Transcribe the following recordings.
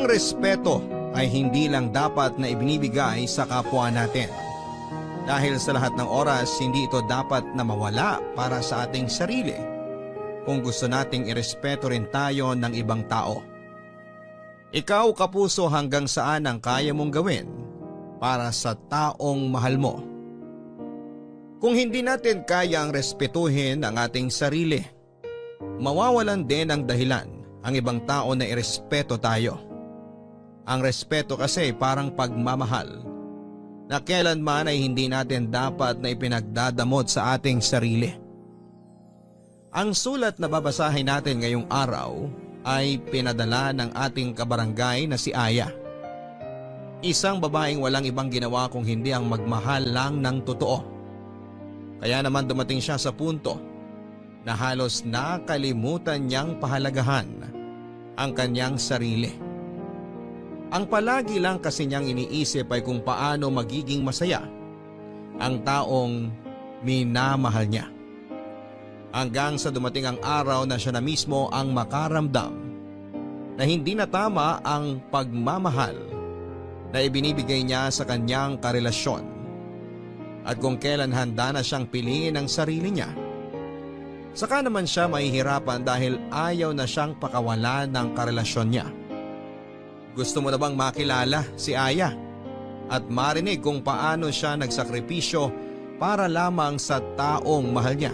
Ang respeto ay hindi lang dapat na ibinibigay sa kapwa natin. Dahil sa lahat ng oras, hindi ito dapat na mawala para sa ating sarili kung gusto nating irespeto rin tayo ng ibang tao. Ikaw, kapuso, hanggang saan ang kaya mong gawin para sa taong mahal mo? Kung hindi natin kayang respetuhin ang ating sarili, mawawalan din ang dahilan ang ibang tao na irespeto tayo. Ang respeto kasi parang pagmamahal na kailanman ay hindi natin dapat na ipinagdadamot sa ating sarili. Ang sulat na babasahin natin ngayong araw ay pinadala ng ating kabarangay na si Aya. Isang babaeng walang ibang ginawa kung hindi ang magmahal lang ng totoo. Kaya naman dumating siya sa punto na halos nakalimutan niyang pahalagahan ang kanyang sarili. Ang palagi lang kasi niyang iniisip ay kung paano magiging masaya ang taong minamahal niya. Hanggang sa dumating ang araw na siya na mismo ang makaramdam na hindi na tama ang pagmamahal na ibinibigay niya sa kanyang karelasyon. At kung kailan handa na siyang piliin ang sarili niya, saka naman siya mahihirapan dahil ayaw na siyang pakawalan ng karelasyon niya. Gusto mo na bang makilala si Aya at marinig kung paano siya nagsakripisyo para lamang sa taong mahal niya?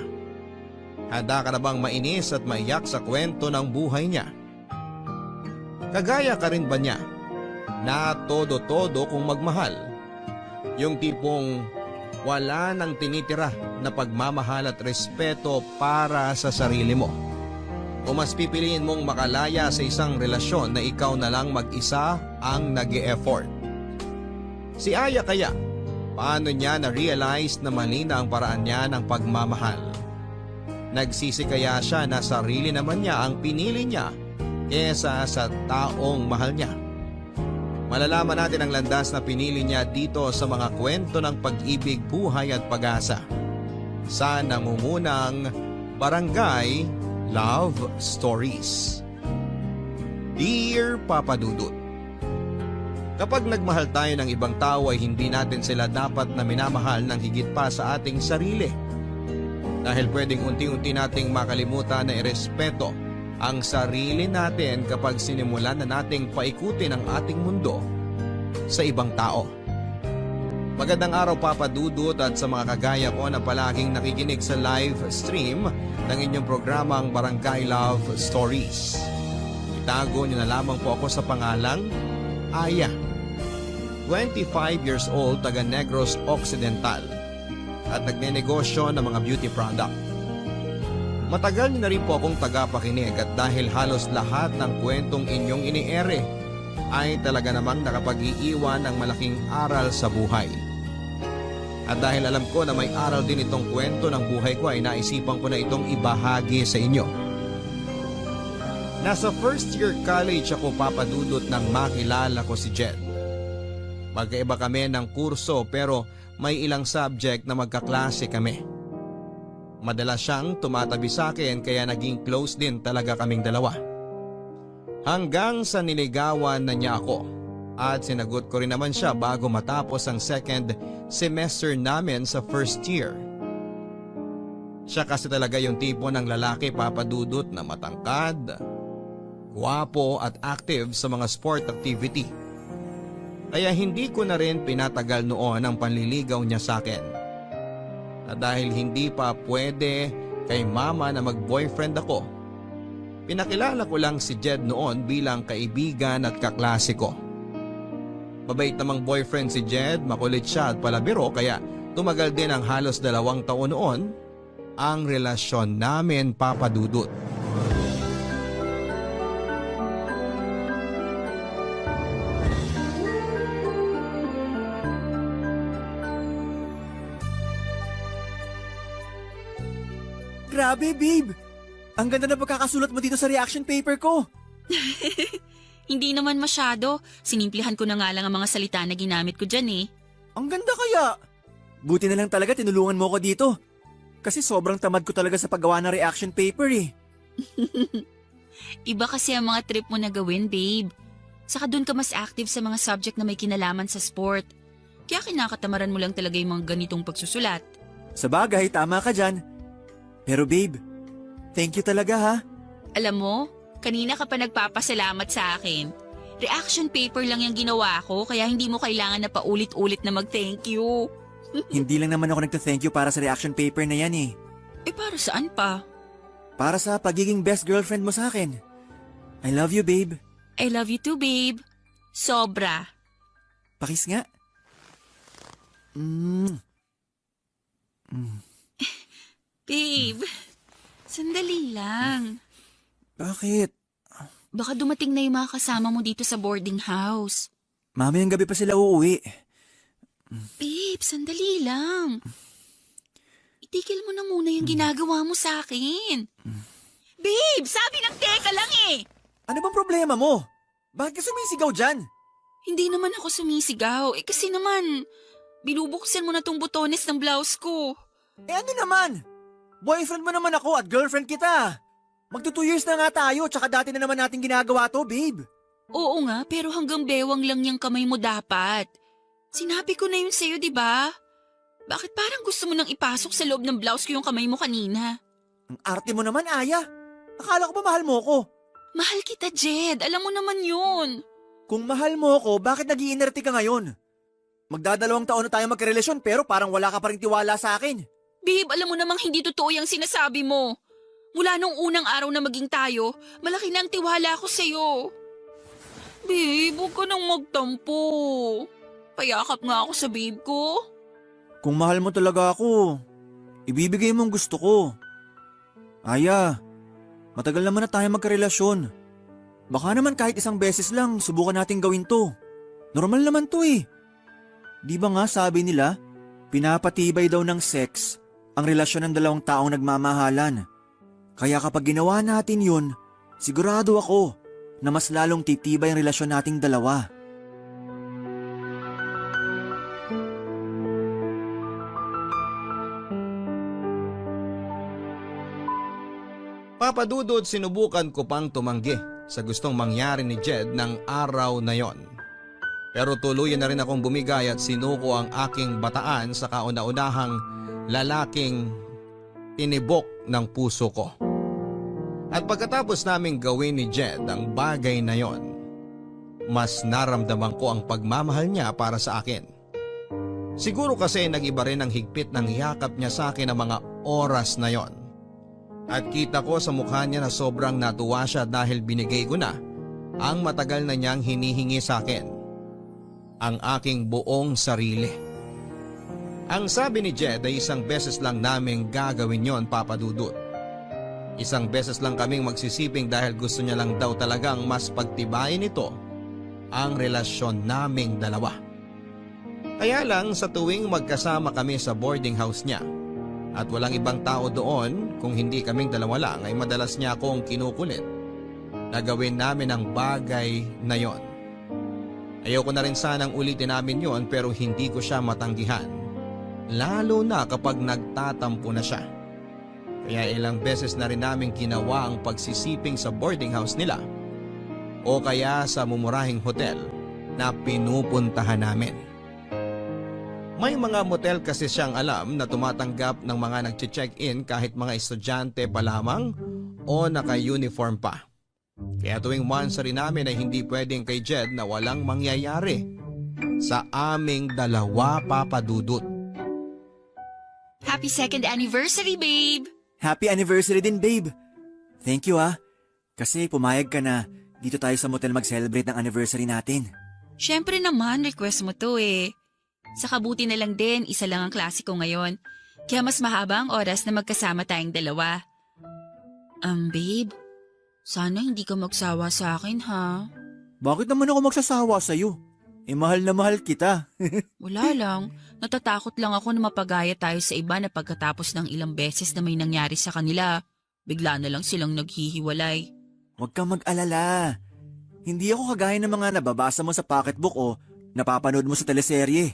Handa ka na bang mainis at maiyak sa kwento ng buhay niya? Kagaya ka rin ba niya na todo-todo kung magmahal? Yung tipong wala nang tinitira na pagmamahal at respeto para sa sarili mo? O mas pipiliin mong makalaya sa isang relasyon na ikaw na lang mag-isa ang nag-e-effort? Si Aya kaya, paano niya na-realize na mali na ang paraan niya ng pagmamahal? Nagsisi kaya siya na sarili naman niya ang pinili niya kesa sa taong mahal niya? Malalaman natin ang landas na pinili niya dito sa mga kwento ng pag-ibig, buhay at pag-asa sa nangungunang Barangay Love Stories. Dear Papa Dudut, kapag nagmahal tayo ng ibang tao ay hindi natin sila dapat na minamahal ng higit pa sa ating sarili. Dahil pwedeng unti-unti nating makalimutan na irespeto ang sarili natin kapag sinimulan na nating paikutin ang ating mundo sa ibang tao. Magandang araw, Papa Dudut, at sa mga kagaya ko na palaging nakikinig sa live stream ng inyong programang Barangay Love Stories. Itago niyo na lamang po ako sa pangalang Aya. 25 years old, taga Negros Occidental at nagnenegosyo ng mga beauty product. Matagal niyo na rin po akong tagapakinig at dahil halos lahat ng kwentong inyong iniere ay talaga namang nakapag-iiwan ng malaking aral sa buhay. At dahil alam ko na may aral din itong kwento ng buhay ko ay naisipan ko na itong ibahagi sa inyo. Nasa first year college ako, Papa Dudut, nang makilala ko si Jed. Magkaiba kami ng kurso pero may ilang subject na magkaklase kami. Madalas siyang tumatabi sa akin kaya naging close din talaga kaming dalawa. Hanggang sa niligawan na niya ako. At sinagot ko rin naman siya bago matapos ang second semester namin sa first year. Siya kasi talaga yung tipo ng lalaki, Papa Dudut, na matangkad, gwapo at active sa mga sport activity. Kaya hindi ko na rin pinatagal noon ang panliligaw niya sa akin. At dahil hindi pa pwede kay mama na mag-boyfriend ako, pinakilala ko lang si Jed noon bilang kaibigan at kaklase ko. Mabait namang boyfriend si Jed, makulit siya at palabiro kaya tumagal din ang halos 2 taon noon ang relasyon namin, Papa Dudut. Grabe, babe! Ang ganda na pagkakasulat mo dito sa reaction paper ko. Hindi naman masyado. Sinimplihan ko na nga lang ang mga salita na ginamit ko dyan eh. Ang ganda kaya! Buti na lang talaga tinulungan mo ko dito. Kasi sobrang tamad ko talaga sa paggawa ng reaction paper eh. Iba kasi ang mga trip mo na gawin, babe. Saka doon ka mas active sa mga subject na may kinalaman sa sport. Kaya kinakatamaran mo lang talaga yung mga ganitong pagsusulat. Sa bagay, tama ka dyan. Pero babe, thank you talaga ha. Alam mo, kanina ka pa nagpapasalamat sa akin. Reaction paper lang yung ginawa ko, kaya hindi mo kailangan na paulit-ulit na mag-thank you. Hindi lang naman ako nagta-thank you para sa reaction paper na yan eh. Eh para saan pa? Para sa pagiging best girlfriend mo sa akin. I love you, babe. I love you too, babe. Sobra. Pakis nga. Babe, sandali lang. Bakit? Baka dumating na yung mga kasama mo dito sa boarding house. Mamayang gabi pa sila uuwi. Babe, sandali lang. Itigil mo na muna yung ginagawa mo sa akin. Babe, sabi ng teka lang eh. Ano bang problema mo? Bakit ka sumisigaw dyan? Hindi naman ako sumisigaw. Eh kasi naman, binubuksan mo na tong butones ng blouse ko. Eh ano naman? Boyfriend mo naman ako at girlfriend kita. Magto 2 years na nga tayo, tsaka dati na naman natin ginagawa to, babe. Oo nga, pero hanggang bewang lang yung kamay mo dapat. Sinabi ko na yun sa'yo, di ba? Bakit parang gusto mo nang ipasok sa loob ng blouse ko yung kamay mo kanina? Ang arte mo naman, Aya. Akala ko ba mahal mo ko? Mahal kita, Jed. Alam mo naman yun. Kung mahal mo ko, bakit nag-iinerte ka ngayon? Magdadalawang taon na tayo magkarelasyon pero parang wala ka pa rin tiwala sa akin. Babe, alam mo namang hindi totoo yung sinasabi mo. Mula nung unang araw na maging tayo, malaki na ang tiwala ko sa'yo. Babe, huwag ka nang magtampo. Payakap nga ako sa babe ko. Kung mahal mo talaga ako, ibibigay mo ang gusto ko. Aya, matagal naman na tayo magkarelasyon. Baka naman kahit isang beses lang subukan natin gawin to. Normal naman to eh. Di ba nga sabi nila, pinapatibay daw ng sex ang relasyon ng dalawang taong nagmamahalan. Kaya kapag ginawa natin yun, sigurado ako na mas lalong titibay ang relasyon nating dalawa. Papadudod, sinubukan ko pang tumanggi sa gustong mangyari ni Jed ng araw na yon. Pero tuluyan na rin akong bumigay at sinuko ang aking bataan sa kauna-unahang lalaking tinibok ng puso ko. At pagkatapos naming gawin ni Jed ang bagay na yon, mas naramdaman ko ang pagmamahal niya para sa akin. Siguro kasi nag-iba rin ang higpit ng yakap niya sa akin ng mga oras na yon. At kita ko sa mukha niya na sobrang natuwa siya dahil binigay ko na ang matagal na niyang hinihingi sa akin. Ang aking buong sarili. Ang sabi ni Jed ay isang beses lang naming gagawin yon, Papa Dudut. Isang beses lang kaming magsisiping dahil gusto niya lang daw talagang mas pagtibayin ito ang relasyon naming dalawa. Kaya lang sa tuwing magkasama kami sa boarding house niya at walang ibang tao doon, kung hindi kaming dalawa lang, ay madalas niya akong kinukulit na gawin namin ang bagay na yon. Ayoko na rin sanang ulitin namin yon pero hindi ko siya matanggihan. Lalo na kapag nagtatampo na siya. Kaya ilang beses na rin namin ginawa ang pagsisiping sa boarding house nila o kaya sa mumurahing hotel na pinupuntahan namin. May mga motel kasi siyang alam na tumatanggap ng mga nag-check-in kahit mga estudyante pa lamang o naka-uniform pa. Kaya tuwing once rin namin ay hindi pwedeng kay Jed na walang mangyayari sa aming dalawa, Papa Dudut. Happy second anniversary, babe! Happy anniversary din, babe. Thank you kasi pumayag ka na dito tayo sa motel mag-celebrate ng anniversary natin. Syempre naman, request mo to eh. Sa kabuti na lang din, isa lang ang klase ko ngayon. Kaya mas mahaba ang oras na magkasama tayong dalawa. Babe, sana hindi ka magsawa sa akin ha. Bakit naman ako magsasawa sa'yo? Mahal na mahal kita. Wala lang, natatakot lang ako na mapagaya tayo sa iba na pagkatapos ng ilang beses na may nangyari sa kanila, bigla na lang silang naghihiwalay. Huwag kang mag-alala. Hindi ako kagaya ng mga nababasa mo sa pocketbook o napapanood mo sa teleserye.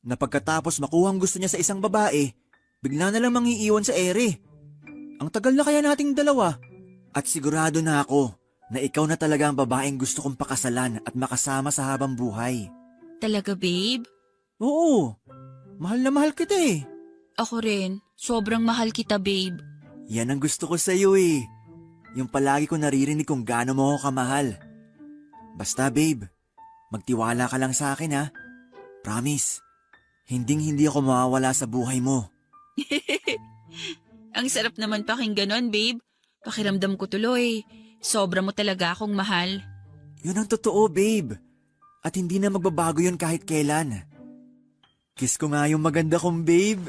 Na pagkatapos makuha ang gusto niya sa isang babae, bigla na lang mangiiwan sa ere. Ang tagal na kaya nating dalawa. At sigurado na ako na ikaw na talaga ang babaeng gusto kong pakasalan at makasama sa habang buhay. Talaga, babe? Oo, mahal na mahal kita eh. Ako rin. Sobrang mahal kita, babe. Yan ang gusto ko sa'yo eh. Yung palagi ko naririnig kung gaano mo ako kamahal. Basta babe, magtiwala ka lang sa akin ha. Promise, hindi ako mawawala sa buhay mo. Ang sarap naman pakinggan nun, babe. Pakiramdam ko tuloy. Sobra mo talaga akong mahal. Yun ang totoo babe. At hindi na magbabago yun kahit kailan. Kiss ko nga yung maganda kong babe.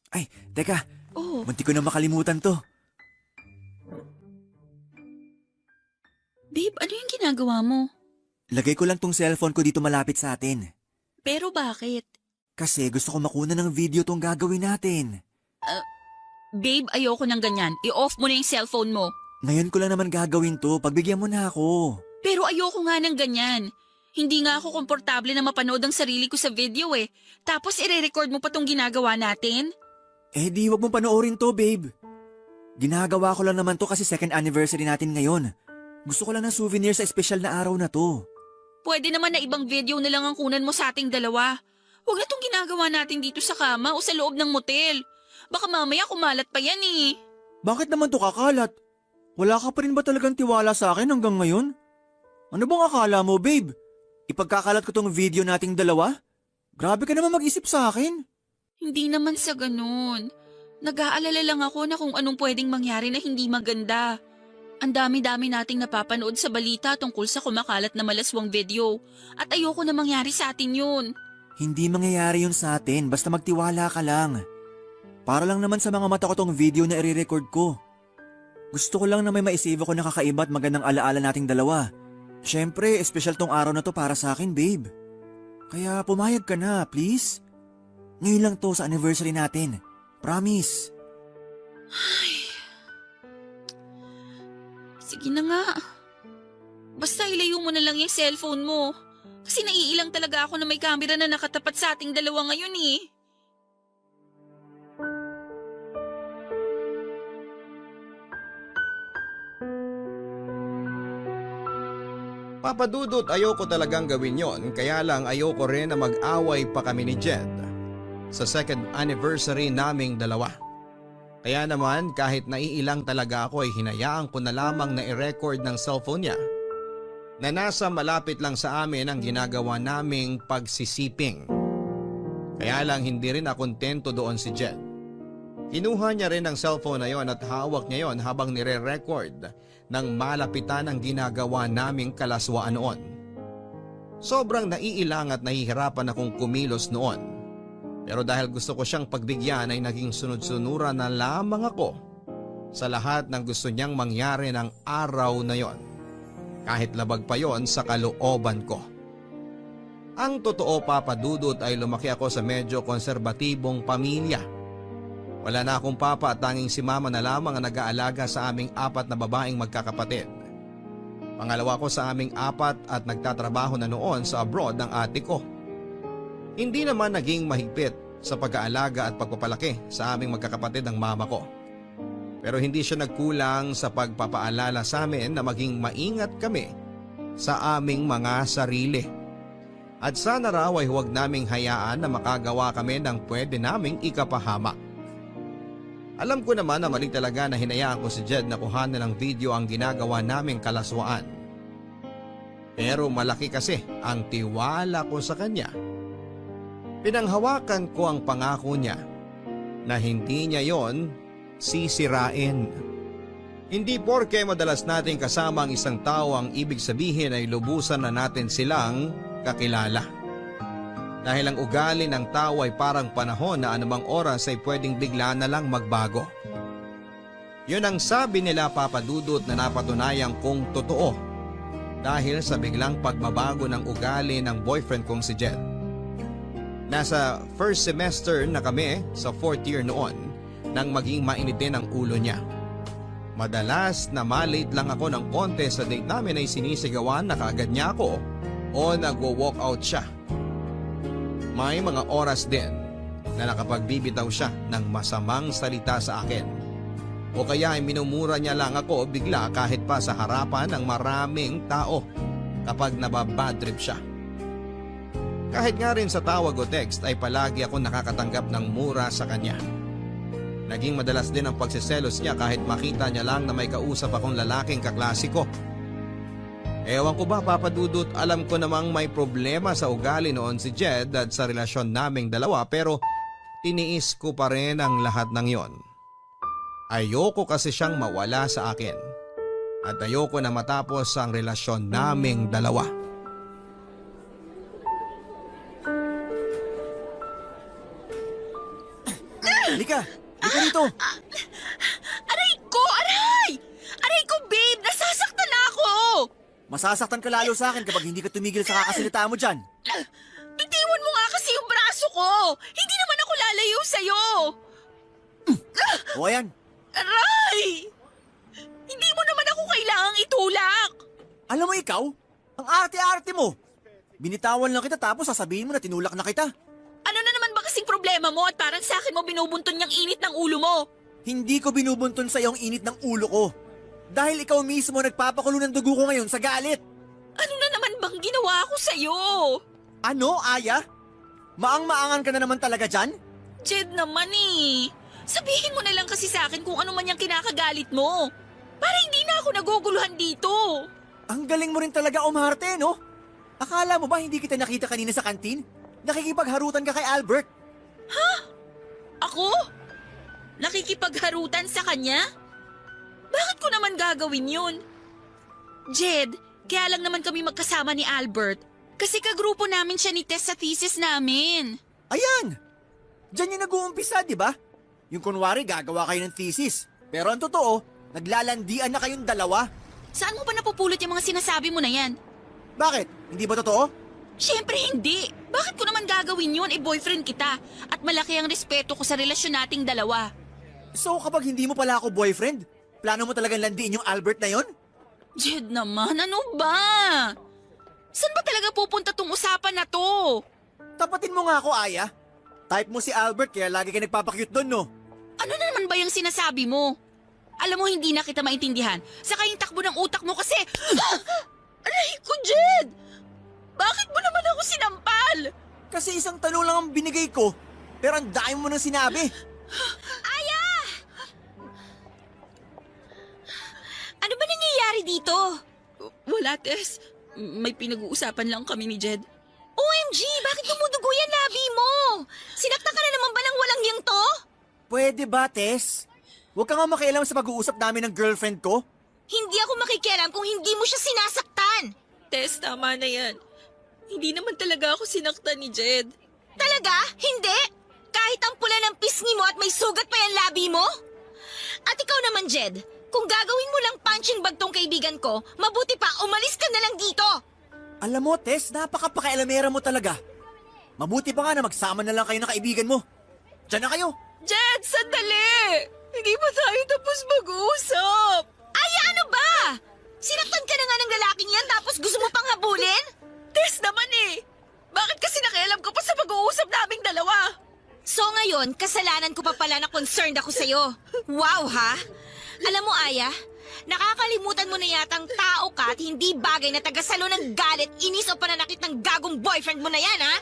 Ay, teka. Oh, Munti ko na makalimutan to. babe, ano yung ginagawa mo? Lagay ko lang tong cellphone ko dito malapit sa atin. Pero bakit? Kasi gusto ko makuna ng video tong gagawin natin. Babe, ayoko ng ganyan. I-off mo na yung cellphone mo. Ngayon ko lang naman gagawin to. Pagbigyan mo na ako. Pero ayoko nga ng ganyan. Hindi nga ako komportable na mapanood ang sarili ko sa video eh. Tapos ire-record mo pa tong ginagawa natin? Eh di wag mong panoorin to, babe. Ginagawa ko lang naman to kasi second anniversary natin ngayon. Gusto ko lang ng souvenir sa espesyal na araw na to. Pwede naman na ibang video na lang ang kunan mo sa ating dalawa. Huwag na tong ginagawa natin dito sa kama o sa loob ng motel. Baka mamaya kumalat pa yan eh. Bakit naman to kakalat? Wala ka pa rin ba talagang tiwala sa akin hanggang ngayon? Ano bang akala mo, babe? Ipagkakalat ko tong video nating dalawa? Grabe ka naman mag-isip sa akin. Hindi naman sa ganun. Nag-aalala lang ako na kung anong pwedeng mangyari na hindi maganda. Ang dami-dami nating napapanood sa balita tungkol sa kumakalat na malaswang video. At ayoko na mangyari sa atin yun. Hindi mangyayari yun sa atin, basta magtiwala ka lang. Para lang naman sa mga mata ko tong video na i-record ko. Gusto ko lang na may maisave ako na kakaiba at magandang alaala nating dalawa. Siyempre, espesyal tong araw na to para sa akin, babe. Kaya pumayag ka na, please. Ngayon lang to sa anniversary natin. Promise. Sige na nga. Basta ilayo mo na lang yung cellphone mo. Kasi naiilang talaga ako na may camera na nakatapat sa ating dalawa ngayon eh. Papadudot, ayoko talagang gawin yon, kaya lang ayoko rin na mag-away pa kami ni Jed sa second anniversary naming dalawa. Kaya naman kahit naiilang talaga ako ay hinayaan ko na lamang na i-record ng cellphone niya na nasa malapit lang sa amin ang ginagawa naming pagsisiping. Kaya lang hindi rin ako kontento doon si Jed. Kinuha niya rin ang cellphone na yon at hawak niya yon habang nire-record ng malapitan ang ginagawa naming kalaswaan noon. Sobrang naiilang at nahihirapan akong kumilos noon. Pero dahil gusto ko siyang pagbigyan ay naging sunod-sunuran na lamang ako sa lahat ng gusto niyang mangyari ng araw na yon. Kahit labag pa yon sa kalooban ko. Ang totoo, papadudot, ay lumaki ako sa medyo konserbatibong pamilya. Wala na akong papa at tanging si mama na lamang ang nag-aalaga sa aming 4 na babaeng magkakapatid. Pangalawa ko sa aming 4 at nagtatrabaho na noon sa abroad ng ate ko. Hindi naman naging mahigpit sa pag-aalaga at pagpapalaki sa aming magkakapatid ang mama ko. Pero hindi siya nagkulang sa pagpapaalala sa amin na maging maingat kami sa aming mga sarili. At sana raw ay huwag naming hayaan na makagawa kami ng pwede naming ikapahamak. Alam ko naman na mali talaga na hinayaan ko si Jed na kuhanan ng video ang ginagawa naming kalaswaan. Pero malaki kasi ang tiwala ko sa kanya. Pinanghawakan ko ang pangako niya na hindi niya yon sisirain. Hindi porke madalas nating kasama ang isang tao ang ibig sabihin ay lubusan na natin silang kakilala. Dahil ang ugali ng tao ay parang panahon na anumang oras ay pwedeng bigla na lang magbago. Yun ang sabi nila, papadudot, na napatunayan kong totoo dahil sa biglang pagbabago ng ugali ng boyfriend kong si Jed. Nasa first semester na kami sa 4th year noon nang maging mainitin ang ulo niya. Madalas na malate lang ako ng konti sa date namin ay sinisigawan na kaagad niya ako o nagwo-walk out siya. May mga oras din na nakapagbibitaw siya ng masamang salita sa akin. O kaya ay minumura niya lang ako bigla kahit pa sa harapan ng maraming tao kapag nababadtrip siya. Kahit nga rin sa tawag o text ay palagi ako nakakatanggap ng mura sa kanya. Naging madalas din ang pagsiselos niya kahit makita niya lang na may kausap akong lalaking kaklase ko. Ewan ko ba Papa Dudut, alam ko namang may problema sa ugali noon si Jed at sa relasyon naming dalawa pero tiniis ko pa rin ang lahat ng yon. Ayoko kasi siyang mawala sa akin at ayoko na matapos ang relasyon naming dalawa. Halika! Halika dito! Aray ko! Aray! Aray ko, babe! Nasasaktan na ako! Masasaktan ka lalo sa akin kapag hindi ka tumigil sa kakasalita mo dyan. Bitiwan mo nga kasi yung braso ko! Hindi naman ako lalayo sa'yo! O ayan, Aray! Hindi mo naman ako kailangang itulak! alam mo ikaw, ang arte-arte mo. Binitawan lang kita tapos sasabihin mo na tinulak na kita. Ano na naman ba kasing problema mo at parang sa akin mo binubunton niyang init ng ulo mo? Hindi ko binubunton sa iyong init ng ulo ko. Dahil ikaw mismo nagpapakulo ng dugo ko ngayon sa galit. Ano na naman bang ginawa ko sa'yo? Ano, Aya? Maang-maangan ka na naman talaga dyan? Jed naman eh. Sabihin mo na lang kasi sa akin kung ano man yung kinakagalit mo. Para hindi na ako naguguluhan dito. Ang galing mo rin talaga umarte, no? Akala mo ba hindi kita nakita kanina sa kantin? Nakikipagharutan ka kay Albert. Ako? Nakikipagharutan sa kanya? Bakit ko naman gagawin yun? Jed, kaya lang naman kami magkasama ni Albert. Kasi kagrupo namin siya ni Tess sa thesis namin. Ayan! Diyan yung nag-uumpisa, di ba? Yung kunwari gagawa kayo ng thesis. Pero ang totoo, naglalandian na kayong dalawa. Saan mo ba napupulot yung mga sinasabi mo na yan? Bakit? Hindi ba totoo? Siyempre hindi. Bakit ko naman gagawin yun? Boyfriend kita. At malaki ang respeto ko sa relasyon nating dalawa. So kapag hindi mo pala ako boyfriend, plano mo talagang landiin yung Albert na yon? Jed naman, ano ba? Saan ba talaga pupunta tong usapan na to? Tapatin mo nga ako, Aya. Type mo si Albert kaya lagi ka nagpapakyut doon, no? Ano na naman ba yung sinasabi mo? Alam mo, hindi na kita maintindihan. Saka yung takbo ng utak mo kasi... Aray ko, Jed! Bakit mo naman ako sinampal? Kasi isang tanong lang ang binigay ko, pero ang dami mo nang sinabi. Aya! Ano ba nangyayari dito? Wala, Tess. May pinag-uusapan lang kami ni Jed. OMG! Bakit dumudugo yan labi mo? Sinaktan ka na naman ba ng walang yang to? Pwede ba, Tess? Huwag ka nga makialam sa pag-uusap namin ng girlfriend ko. Hindi ako makikialam kung hindi mo siya sinasaktan. Tess, tama na yan. Hindi naman talaga ako sinaktan ni Jed. Talaga? Hindi? Kahit ang pula ng pisngi mo at may sugat pa yan labi mo? At ikaw naman, Jed, kung gagawin mo lang punching bag tong kaibigan ko, mabuti pa umalis ka na lang dito. Alam mo, Tess, napaka-pakialamera mo talaga. Mabuti pa nga na magsama na lang kayo ng kaibigan mo. Diyan na kayo. Jed, sandali! Hindi pa tayo tapos mag-uusap. Ay, ano ba? Sinaktan ka na nga ng lalaking yan tapos gusto mo pang habulin? Tess naman eh. Bakit kasi nakialam ka pa sa pag-uusap naming dalawa? So ngayon, kasalanan ko pa pala na concerned ako sa'yo. Wow ha? Alam mo, Aya, nakakalimutan mo na yatang tao ka at hindi bagay na tagasalo ng galit, inis o pananakit ng gagong boyfriend mo na yan, ha?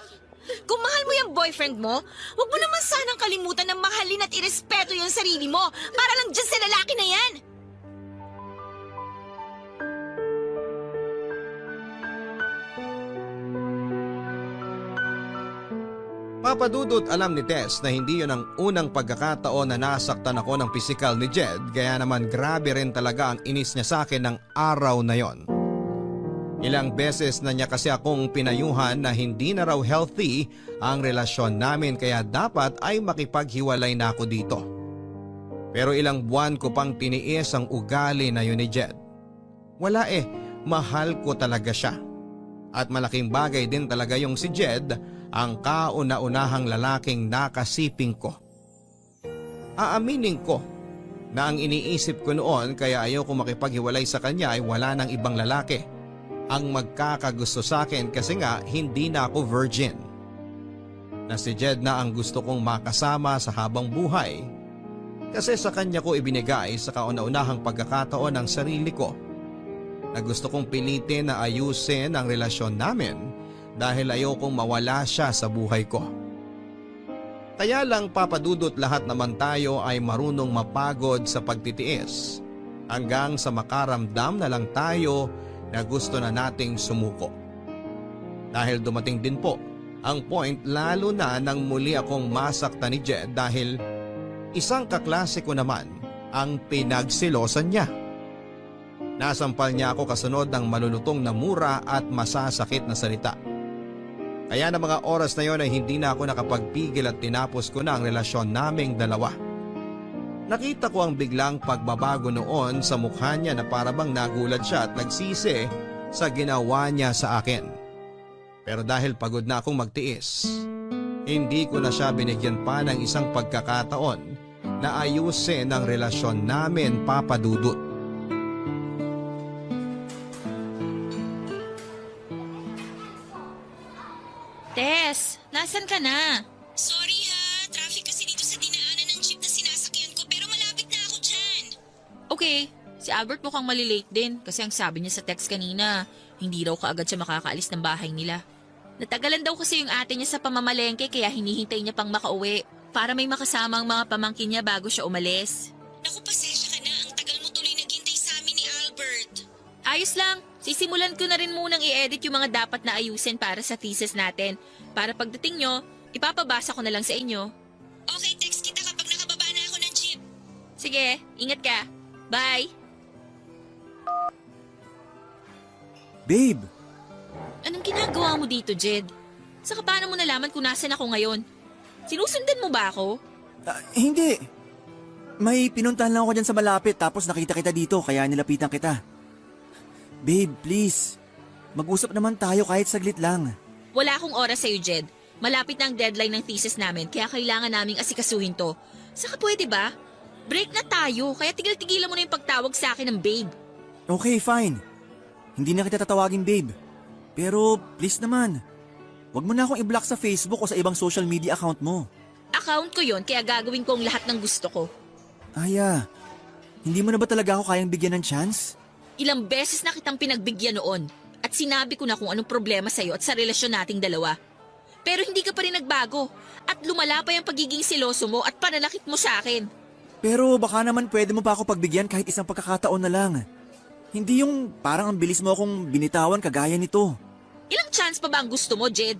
Kung mahal mo yung boyfriend mo, huwag mo naman sanang kalimutan na mahalin at irespeto yung sarili mo para lang dyan sa lalaki na yan. Papadudot alam ni Tess na hindi yun ang unang pagkakataon na nasaktan ako ng pisikal ni Jed, kaya naman grabe rin talaga ang inis niya sa akin ng araw na yon. Ilang beses na niya kasi akong pinayuhan na hindi na raw healthy ang relasyon namin kaya dapat ay makipaghiwalay na ako dito. Pero ilang buwan ko pang tiniis ang ugali na yun ni Jed. Wala mahal ko talaga siya. At malaking bagay din talaga yung si Jed, ang kauna-unahang lalaking nakasiping ko. Aaminin ko na ang iniisip ko noon kaya ayaw ko makipaghiwalay sa kanya ay wala ng ibang lalaki ang magkakagusto sa akin kasi nga hindi na ako virgin. Na si Jed na ang gusto kong makasama sa habang buhay Kasi sa kanya ko ibinigay sa kauna-unahang pagkakataon ng sarili ko na gusto kong pilitin na ayusin ang relasyon namin dahil ayokong mawala siya sa buhay ko. Kaya lang papadudot lahat naman tayo ay marunong mapagod sa pagtitiis hanggang sa makaramdam na lang tayo na gusto na nating sumuko. Dahil dumating din po ang point lalo na nang muli akong masaktan ni Jed dahil isang kaklase ko naman ang pinagsilosan niya. Nasampal niya ako kasunod ng malulutong na mura at masasakit na salita. Kaya na mga oras na yon ay hindi na ako nakapagpigil at tinapos ko na ang relasyon naming dalawa. Nakita ko ang biglang pagbabago noon sa mukha niya na parabang nagulat siya at nagsisi sa ginawa niya sa akin. Pero dahil pagod na akong magtiis, hindi ko na siya binigyan pa ng isang pagkakataon na ayusin ang relasyon namin, Papa Dudut. Tess, nasan ka na? Sorry ha, traffic kasi dito sa dinaanan ng jeep na sinasakyan ko pero malapit na ako dyan. Okay, si Albert mukhang malilate din kasi ang sabi niya sa text kanina, hindi raw kaagad siya makakaalis ng bahay nila. Natagalan daw kasi yung ate niya sa pamamalengke kaya hinihintay niya pang makauwi para may makasama ang mga pamangkin niya bago siya umalis. Naku, pasensya ka na, ang tagal mo tuloy naghintay sa amin ni Albert. Ayos lang, sisimulan ko na rin munang i-edit yung mga dapat na ayusin para sa thesis natin. Para pagdating nyo, ipapabasa ko na lang sa inyo. Okay, text kita kapag nakababa na ako ng jeep. Sige, ingat ka. Bye! Babe, Anong ginagawa mo dito, Jed? Saka paano mo nalaman kung nasan ako ngayon? Sinusundan mo ba ako? hindi. May pinuntahan lang ako dyan sa malapit tapos nakita kita dito kaya nilapitan kita. Babe, please. Mag-usap naman tayo kahit saglit lang. Wala akong oras sa'yo, Jed. Malapit na ang deadline ng thesis namin kaya kailangan naming asikasuhin to. Saka pwede ba? Break na tayo kaya tigil-tigilan mo na yung pagtawag sa akin ng babe. Okay, fine. Hindi na kita tatawagin, babe. Pero please naman, wag mo na akong i-block sa Facebook o sa ibang social media account mo. Account ko yon kaya gagawin ko ang lahat ng gusto ko. Aya, hindi mo na ba talaga ako kayang bigyan ng chance? Ilang beses na kitang pinagbigyan noon at sinabi ko na kung anong problema sa'yo at sa relasyon nating dalawa. Pero hindi ka pa rin nagbago at lumala pa yung pagiging siloso mo at pananakit mo sa akin. Pero baka naman pwede mo pa ako pagbigyan kahit isang pagkakataon na lang. Hindi yung parang ang bilis mo akong binitawan kagaya nito. Ilang chance pa ba ang gusto mo, Jed?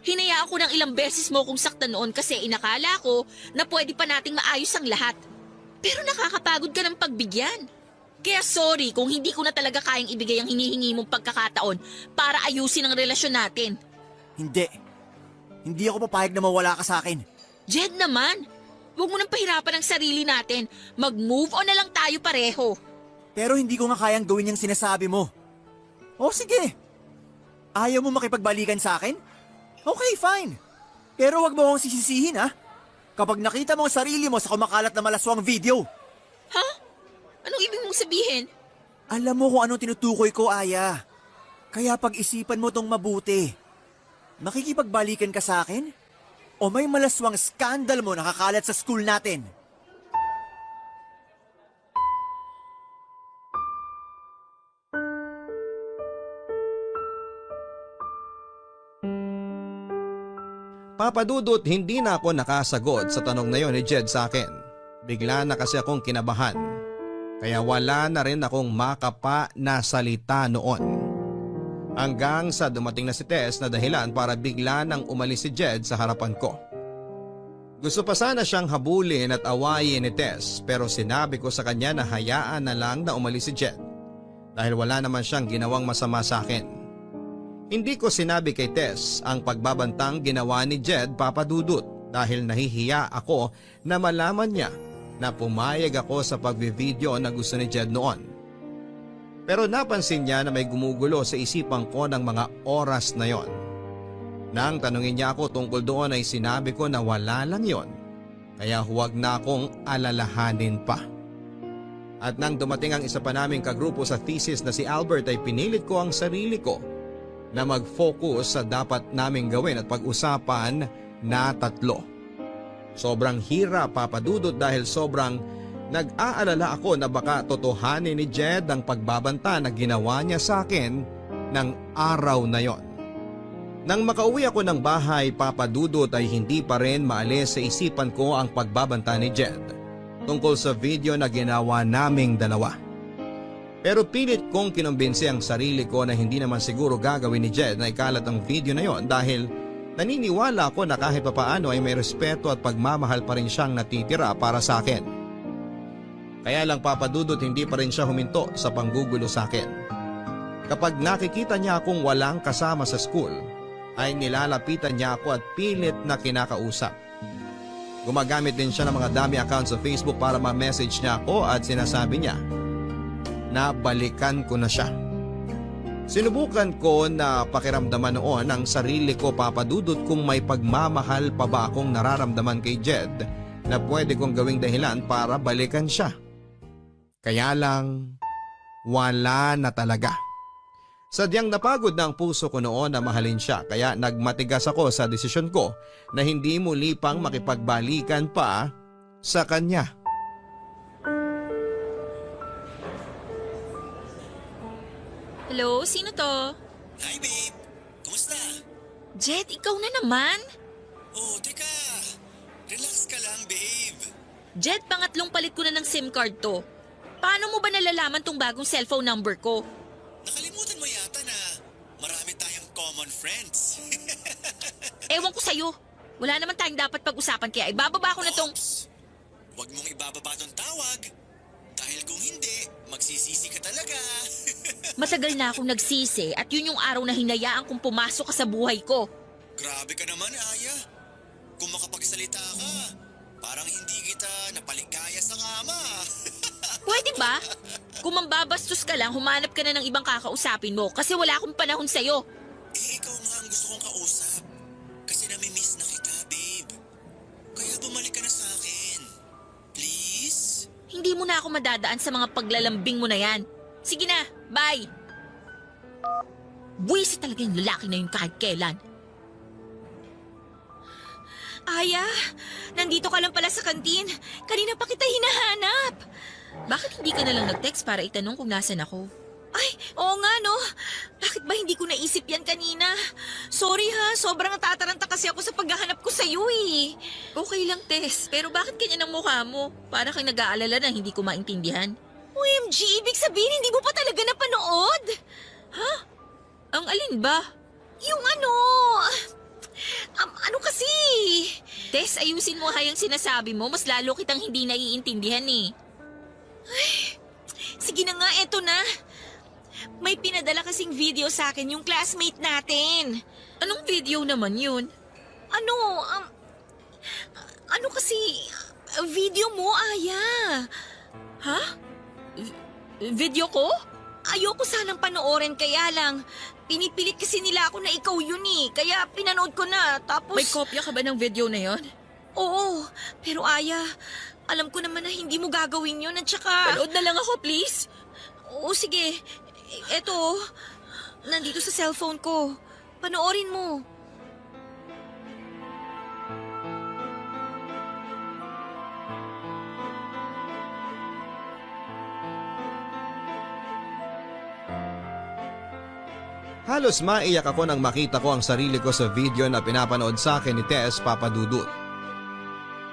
Hinayaan ko ng ilang beses mo kung saktan noon kasi inakala ko na pwede pa nating maayos ang lahat. Pero nakakapagod ka ng pagbigyan. Kaya sorry kung hindi ko na talaga kayang ibigay ang hinihingi mong pagkakataon para ayusin ang relasyon natin. Hindi. Hindi ako papayag na mawala ka sa akin. Jed naman, huwag mo nang pahirapan ang sarili natin. Mag-move on na lang tayo pareho. Pero hindi ko nga kayang gawin yung sinasabi mo. O sige. Ayaw mo makipagbalikan sa akin? Okay, fine. Pero wag mo akong sisisihin ha. Kapag nakita mo ang sarili mo sa kumakalat na malaswang video. Ha? Anong ibig mong sabihin? Alam mo kung anong tinutukoy ko, Aya. Kaya pag-isipan mo tong mabuti. Makikipagbalikan ka sa akin? O may malaswang skandal mo nakakalat sa school natin? Papa Dudut, hindi na ako nakasagot sa tanong na yon ni Jed sa akin. Bigla na kasi akong kinabahan. Kaya wala na rin akong makapa na salita noon. Hanggang sa dumating na si Tess na dahilan para bigla nang umalis si Jed sa harapan ko. Gusto pa sana siyang habulin at awayin ni Tess pero sinabi ko sa kanya na hayaan na lang na umalis si Jed. Dahil wala naman siyang ginawang masama sa akin. Hindi ko sinabi kay Tess ang pagbabantang ginawa ni Jed, Papa Dudut, dahil nahihiya ako na malaman niya na pumayag ako sa pagbivideo na gusto ni Jed noon. Pero napansin niya na may gumugulo sa isipan ko ng mga oras na yon. Nang tanungin niya ako tungkol doon ay sinabi ko na wala lang yon, kaya huwag na akong alalahanin pa. At nang dumating ang isa pa naming kagrupo sa thesis na si Albert ay pinilit ko ang sarili ko na mag-focus sa dapat naming gawin at pag-usapan na tatlo. Sobrang hirap, Papa Dudut, dahil sobrang nag-aalala ako na baka totohanin ni Jed ang pagbabanta na ginawa niya sa akin ng araw na yon. Nang makauwi ako ng bahay, Papa Dudut, ay hindi pa rin maalis sa isipan ko ang pagbabanta ni Jed tungkol sa video na ginawa naming dalawa. Pero pilit kong kinumbinsi ang sarili ko na hindi naman siguro gagawin ni Jed na ikalat ang video na yon dahil naniniwala ako na kahit papaano ay may respeto at pagmamahal pa rin siyang natitira para sa akin. Kaya lang, Papa Dudut, hindi pa rin siya huminto sa panggugulo sa akin. Kapag nakikita niya akong walang kasama sa school, ay nilalapitan niya ako at pilit na kinakausap. Gumagamit din siya ng mga dami accounts sa Facebook para ma-message niya ako at sinasabi niya na balikan ko na siya. Sinubukan ko na pakiramdaman noon ang sarili ko, Papa Dudut, kung may pagmamahal pa ba akong nararamdaman kay Jed na pwede kong gawing dahilan para balikan siya. Kaya lang, wala na talaga. Sadyang napagod na ang puso ko noon na mahalin siya, kaya nagmatigas ako sa desisyon ko na hindi muli pang makipagbalikan pa sa kanya. Hello, sino to? Hi babe, kumusta? Jed, ikaw na naman? Oh, teka. Relax ka lang babe. Jed, pangatlong palit ko na ng SIM card to. Paano mo ba nalalaman tong bagong cellphone number ko? Nakalimutan mo yata na marami tayong common friends. Ewan ko sa'yo. Wala naman tayong dapat pag-usapan kaya ibababa ko na tong... Oops. Huwag mong ibababa tong tawag. Dahil kung hindi, magsisisi ka talaga. Matagal na akong nagsisi at yun yung araw na hinayaan kong pumasok ka sa buhay ko. Grabe ka naman, Aya. Kung makapagsalita ka, parang hindi kita napaligaya sa kama. Pwede ba? Kung mambabastos ka lang, humanap ka na ng ibang kakausapin mo kasi wala akong panahon sa'yo. Ikaw nga ang gusto kong kausap. Kasi nami-miss na kita, babe. Kaya bumalik ka na sa akin. Please? Hindi mo na ako madadaan sa mga paglalambing mo na yan. Sige na, bye! Buwisit talaga yung lalaki na yun kahit kailan. Aya, nandito ka lang pala sa kantin. Kanina pa kita hinahanap. Bakit hindi ka na lang nag-text para itanong kung nasan ako? Ay, oo nga no. Bakit ba hindi ko naisip yan kanina? Sorry ha, sobrang natataranta kasi ako sa paghahanap ko sa'yo eh. Okay lang, Tess. Pero bakit ganyan ang mukha mo? Para kang nag-aalala na hindi ko maintindihan. OMG, ibig sabihin hindi mo pa talaga napanood? Ha? Ang alin ba? Yung ano... ano kasi? Tess, ayusin mo hayang sinasabi mo. Mas lalo kitang hindi naiintindihan eh. Ay, sige na nga, eto na. May pinadala kasing video sa akin yung classmate natin. Anong video naman yun? Ano kasi, video mo, Aya. Ha? Video ko? Ayoko sanang panoorin, kaya lang, pinipilit kasi nila ako na ikaw yun eh. Kaya pinanood ko na, tapos... May kopya ka ba ng video na yon? Oo, pero Aya, alam ko naman na hindi mo gagawin yun at saka... Panood na lang ako, please. Oo, sige. Eto, nandito sa cellphone ko. Panoorin mo. Halos maiyak ako nang makita ko ang sarili ko sa video na pinapanood sa akin ni Tess, Papa Dudut.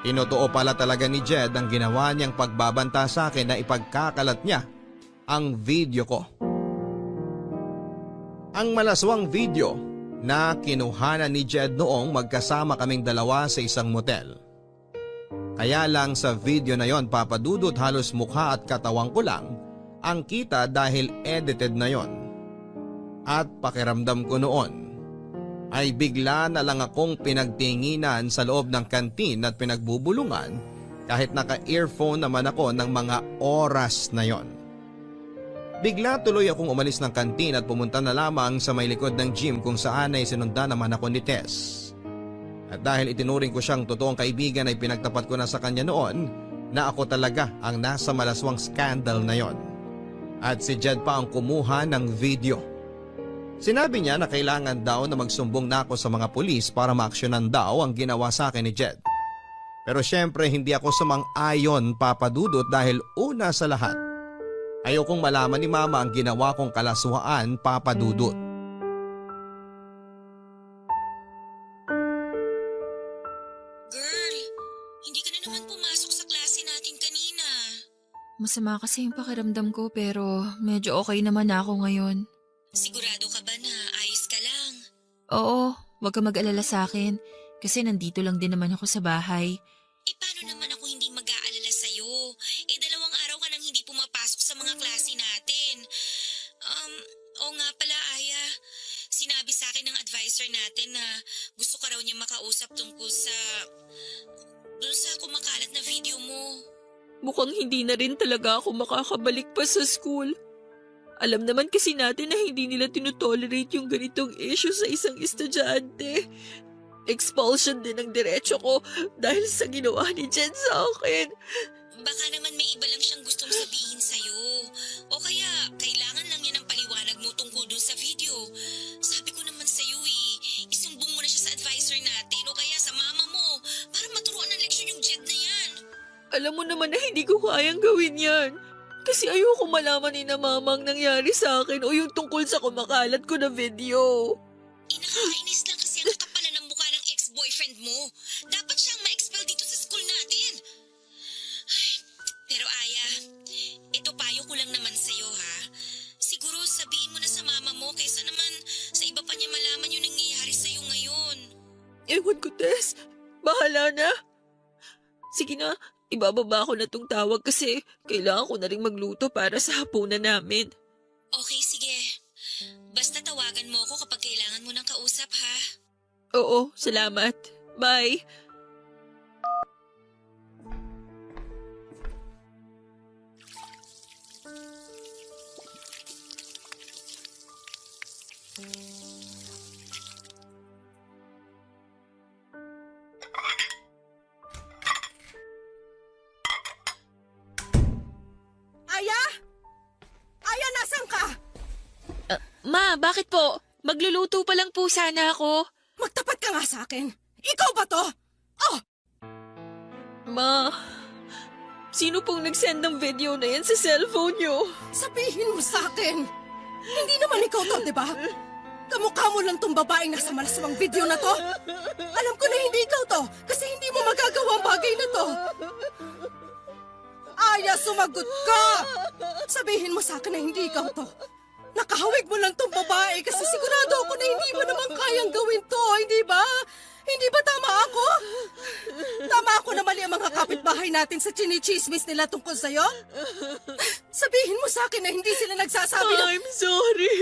Tinotoo pala talaga ni Jed ang ginawa niyang pagbabanta sa akin na ipagkakalat niya ang video ko. Ang malaswang video na kinuhanan ni Jed noong magkasama kaming dalawa sa isang motel. Kaya lang sa video na yon, Papa Dudut, halos mukha at katawang ko lang ang kita dahil edited na yon. At pakiramdam ko noon ay bigla na lang akong pinagtinginan sa loob ng kantin at pinagbubulungan kahit naka-earphone naman ako ng mga oras na yon. Bigla tuloy akong umalis ng kantin at pumunta na lamang sa may likod ng gym kung saan ay sinundan naman ako ni Tess. At dahil itinuring ko siyang totoong kaibigan ay pinagtapat ko na sa kanya noon na ako talaga ang nasa malaswang scandal na yon. At si Jed pa ang kumuha ng video. Sinabi niya na kailangan daw na magsumbong na ako sa mga pulis para maaksyonan daw ang ginawa sa akin ni Jed. Pero syempre hindi ako sumang-ayon, Papa Dudut, dahil una sa lahat, ayokong malaman ni Mama ang ginawa kong kalaswaan, Papa Dudut. Girl, hindi ka na naman pumasok sa klase natin kanina. Masama kasi yung pakiramdam ko pero medyo okay naman na ako ngayon. Sigurado ka ba na ayos ka lang? Oo, wag ka mag-alala sa akin kasi nandito lang din naman ako sa bahay. Paano naman ako hindi mag-aalala sa'yo? 2 araw ka nang hindi pumapasok sa mga klase natin. Oo nga pala, Aya. Sinabi sa akin ng advisor natin na gusto ka raw niya makausap tungkol doon sa kumakalat na video mo. Mukhang hindi na rin talaga ako makakabalik pa sa school. Alam naman kasi natin na hindi nila tinotolerate yung ganitong issue sa isang estudyante. Expulsion din ang diretso ko dahil sa ginawa ni Jen sa akin. Baka naman may iba lang siyang gustong sabihin sa'yo. O kaya, kailangan lang niya ng paliwanag mo tungkol dun sa video. Sabi ko naman sa'yo isumbong mo na siya sa advisor natin o kaya sa mama mo para maturuan ng leksyon yung Jed na yan. Alam mo naman na hindi ko kayang gawin yan. Kasi ayoko malaman ni na mama ang nangyari sa akin o yung tungkol sa kumakalat ko na video. Nakakainis lang kasi ang kapala ng mukha ng ex-boyfriend mo. Dapat siyang ma-expel dito sa school natin. Ay, pero Aya, ito payo ko lang naman sa'yo ha. Siguro sabihin mo na sa mama mo kaysa naman sa iba pa niya malaman yung nangyayari sa'yo ngayon. Ewan ko, Tess. Bahala na. Sige na, ibababa ko na tong tawag kasi kailangan ko na rin magluto para sa hapunan namin. Okay, sige. Basta tawagan mo ako kapag kailangan mo ng kausap ha. Oo, salamat. Bye. Aya? Aya, nasan ka? Ma, bakit po? Magluluto pa lang po sana ako. Magtapat ka nga sa akin. Ikaw ba to? Oh, Ma, sino pong nag-send ng video na yan sa cellphone niyo? sabihin mo sa akin. Hindi naman ikaw to, di ba? Kamukha mo lang tong babaeng nasa malaswang video na to. Alam ko na hindi ikaw to kasi hindi mo magagawa ang bagay na to. Aya, sumagot ka! Sabihin mo sa akin na hindi ikaw to. Nakahawig mo lang tong babae kasi sigurado ako na hindi mo naman kayang gawin to, hindi ba? Hindi ba tama ako? Tama ako na mali ang mga kapitbahay natin sa chinichismis nila tungkol sa'yo? Sabihin mo sa akin na hindi sila nagsasabi ng... I'm sorry.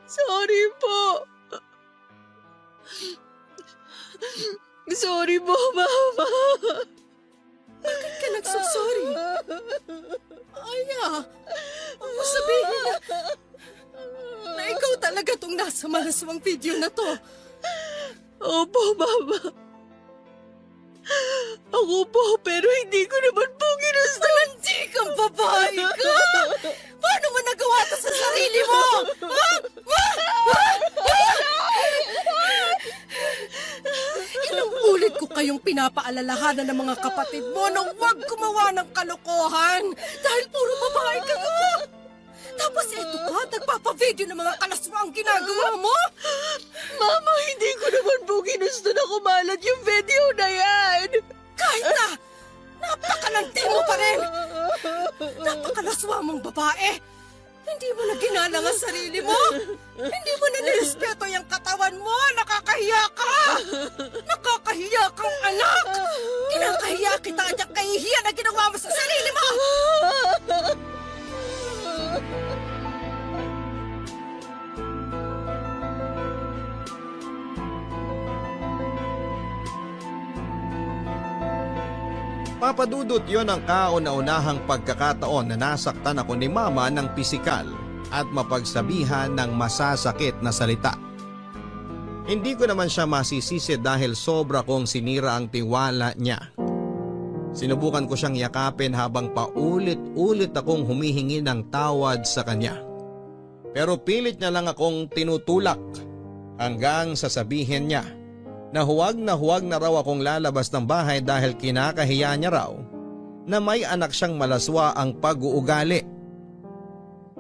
Sorry po. Sorry po, Mama. Bakit ka nagsusorry? Aya, ako sabihin na ikaw talaga tong nasa malaswang video na to. Opo, Mama. Ako po, pero hindi ko naman po ginusto. Malandi kang babae ka! Paano mo nagawa to sa sarili mo? Ilang ulit ko kayong pinapaalalahanan ng mga kapatid mo na huwag gumawa ng kalokohan dahil puro babae ka to. Tapos eto ka, nagpapavideo ng mga kalaswang ginagawa mo? Mama, hindi ko naman po ginusto na kumalat yung video na yan. Kahit na, napakalandi mo pa rin. Napakalaswa mong babae. Hindi mo na ginalang ang sarili mo. Hindi mo na nirespeto yung katawan mo. Nakakahiya ka. Nakakahiya kang anak. Kinakahiya kita at yung kahihiyan na ginawa mo sa sarili mo. Papa Dudut, yon ang kauna-unahang pagkakataon na nasaktan ako ni Mama ng pisikal at mapagsabihan ng masasakit na salita. Hindi ko naman siya masisisi dahil sobra kong sinira ang tiwala niya. Sinubukan ko siyang yakapin habang paulit-ulit akong humihingi ng tawad sa kanya. Pero pilit niya lang akong tinutulak hanggang sasabihin niya na huwag na raw akong lalabas ng bahay dahil kinakahiya niya raw na may anak siyang malaswa ang pag-uugali.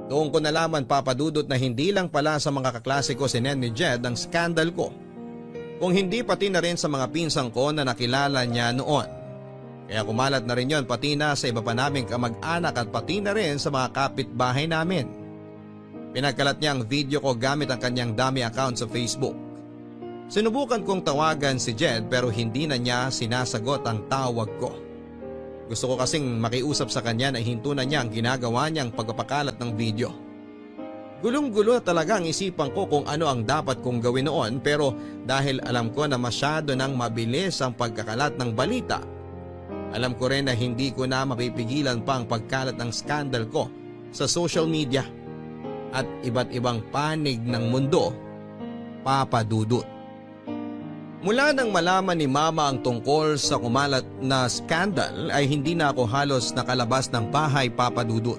Doon ko nalaman, Papa Dudut, na hindi lang pala sa mga kaklase ko si Nen ni Jed ang skandal ko, kung hindi pati na rin sa mga pinsang ko na nakilala niya noon. Kaya kumalat na rin yon pati na sa iba pa naming kamag-anak at pati na rin sa mga kapitbahay namin. Pinagkalat niya ang video ko gamit ang kanyang dummy account sa Facebook. Sinubukan kong tawagan si Jed pero hindi na niya sinasagot ang tawag ko. Gusto ko kasing makiusap sa kanya na hinto na niya ang ginagawa niyang pagpapakalat ng video. Gulong-gulo talaga ang isipan ko kung ano ang dapat kong gawin noon, pero dahil alam ko na masyado nang mabilis ang pagkakalat ng balita, alam ko rin na hindi ko na mapipigilan pa ang pagkalat ng skandal ko sa social media at iba't ibang panig ng mundo, Papa Dudut. Mula nang malaman ni Mama ang tungkol sa kumalat na skandal ay hindi na ako halos nakalabas ng bahay, Papa Dudut.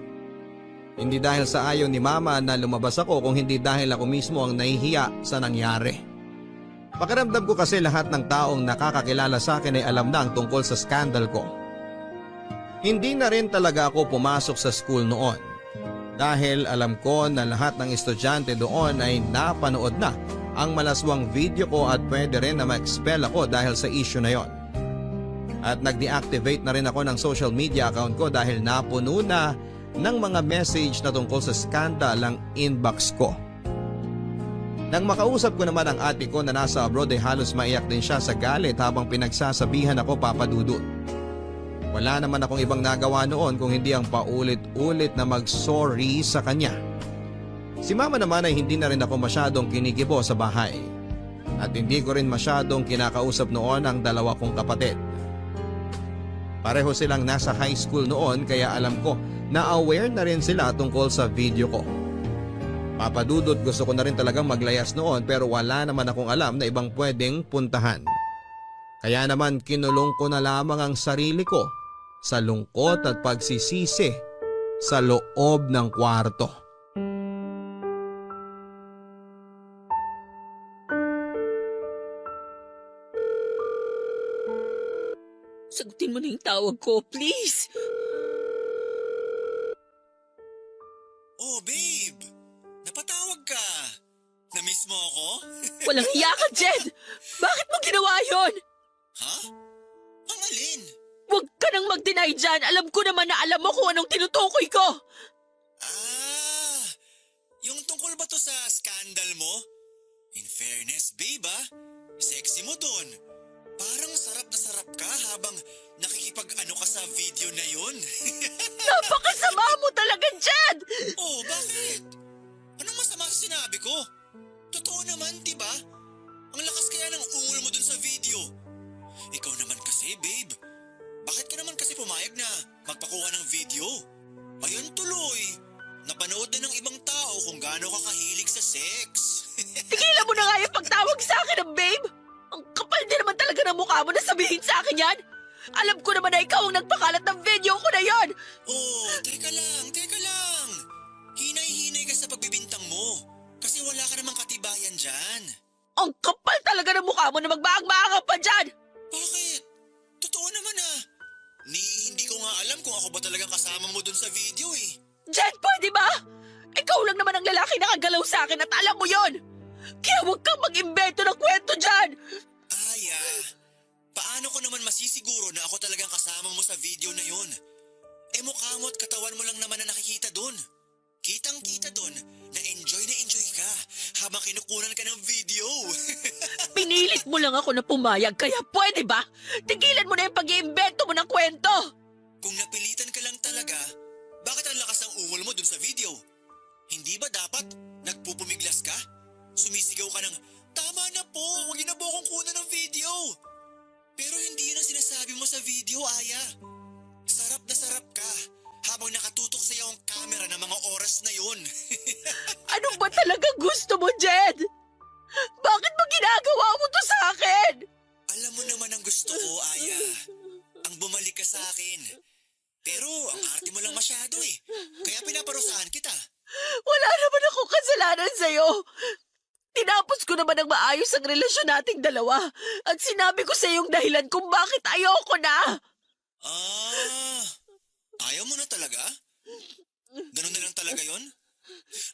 Hindi dahil sa ayaw ni Mama na lumabas ako, kung hindi dahil ako mismo ang nahihiya sa nangyari. Pakiramdam ko kasi lahat ng taong nakakakilala sa akin ay alam na ang tungkol sa skandal ko. Hindi na rin talaga ako pumasok sa school noon dahil alam ko na lahat ng estudyante doon ay napanood na ang malaswang video ko at pwede rin na ma-expel ako dahil sa issue na yon. At nag-deactivate na rin ako ng social media account ko dahil napuno na ng mga message na tungkol sa skandal ang inbox ko. Nang makausap ko naman ang ate ko na nasa abroad ay halos maiyak din siya sa galit habang pinagsasabihan ako, Papa Dudut. Wala naman akong ibang nagawa noon kung hindi ang paulit-ulit na mag-sorry sa kanya. Si Mama naman ay hindi na rin ako masyadong kinikibo sa bahay. At hindi ko rin masyadong kinakausap noon ang dalawa kong kapatid. Pareho silang nasa high school noon kaya alam ko na aware na rin sila tungkol sa video ko. Papa Dudut, gusto ko na rin talagang maglayas noon pero wala naman akong alam na ibang pwedeng puntahan. Kaya naman kinulong ko na lamang ang sarili ko sa lungkot at pagsisisi sa loob ng kwarto. Sagutin mo na yung tawag ko, please. Oh, babe! Napatawag ka! Na-miss mo ako? Walang hiya ka, Jed! Bakit mo ginawa yon? Ha? Ang alin? Huwag ka nang mag-deny dyan. Alam ko naman na alam mo kung anong tinutukoy ko. Ah! Yung tungkol ba to sa skandal mo? In fairness, babe sexy mo dun. Parang sarap na sarap ka habang nakikipag-ano ka sa video na yun. Napakasama mo talaga, Jed! Oh, bakit? Anong masama sa sinabi ko? Totoo naman, di ba? Ang lakas kaya ng ungol mo dun sa video. Ikaw naman kasi, babe. Bakit ka naman kasi pumayag na magpakuha ng video? Ayun tuloy. Napanood na ng ibang tao kung gaano ka kahilig sa sex. Tigilan mo na nga yung pagtawag sa akin ng babe! Ang kapal din naman talaga ng mukha mo na sabihin sa akin yan! Alam ko naman na ikaw ang nagpakalat ng video ko na yon! Oh, teka lang. Hinay-hinay ka sa pagbibintang mo. Kasi wala ka namang katibayan dyan. Ang kapal talaga ng mukha mo na magbaang-baang pa dyan! Bakit? Totoo naman hindi ko nga alam kung ako ba talagang kasama mo dun sa video eh. Jed, pwede ba? Ikaw lang naman ang lalaki na kagalaw sa akin at alam mo yon! Kaya huwag kang mag-imbento ng kwento dyan! Aya, paano ko naman masisiguro na ako talagang kasama mo sa video na yun? Mukha mo at katawan mo lang naman na nakikita dun. Kitang-kita dun na enjoy ka habang kinukunan ka ng video. Pinilit mo lang ako na pumayag, kaya pwede ba? Tigilan mo na yung pag-iimbento mo ng kwento! Kung napilitan ka lang talaga, bakit ang lakas ng ungol mo dun sa video? Hindi ba dapat nagpupumiglas ka? Sumisigaw ka ng, tama na po, huwag niyo na po akong kunan ng video. Pero hindi yun ang sinasabi mo sa video, Aya. Sarap na sarap ka habang nakatutok sa iyo ang camera ng mga oras na yun. Ano ba talaga gusto mo, Jed? Bakit mo ginagawa mo to sa akin? Alam mo naman ang gusto ko, Aya. Ang bumalik ka sa akin. Pero ang arte mo lang masyado kaya pinaparusahan kita. Wala naman akong kasalanan sa'yo. Tinapos ko naman ng maayos ang relasyon nating dalawa at sinabi ko sa iyong dahilan kung bakit ayoko na. Ah, ayaw mo na talaga? Ganun na lang talaga yon?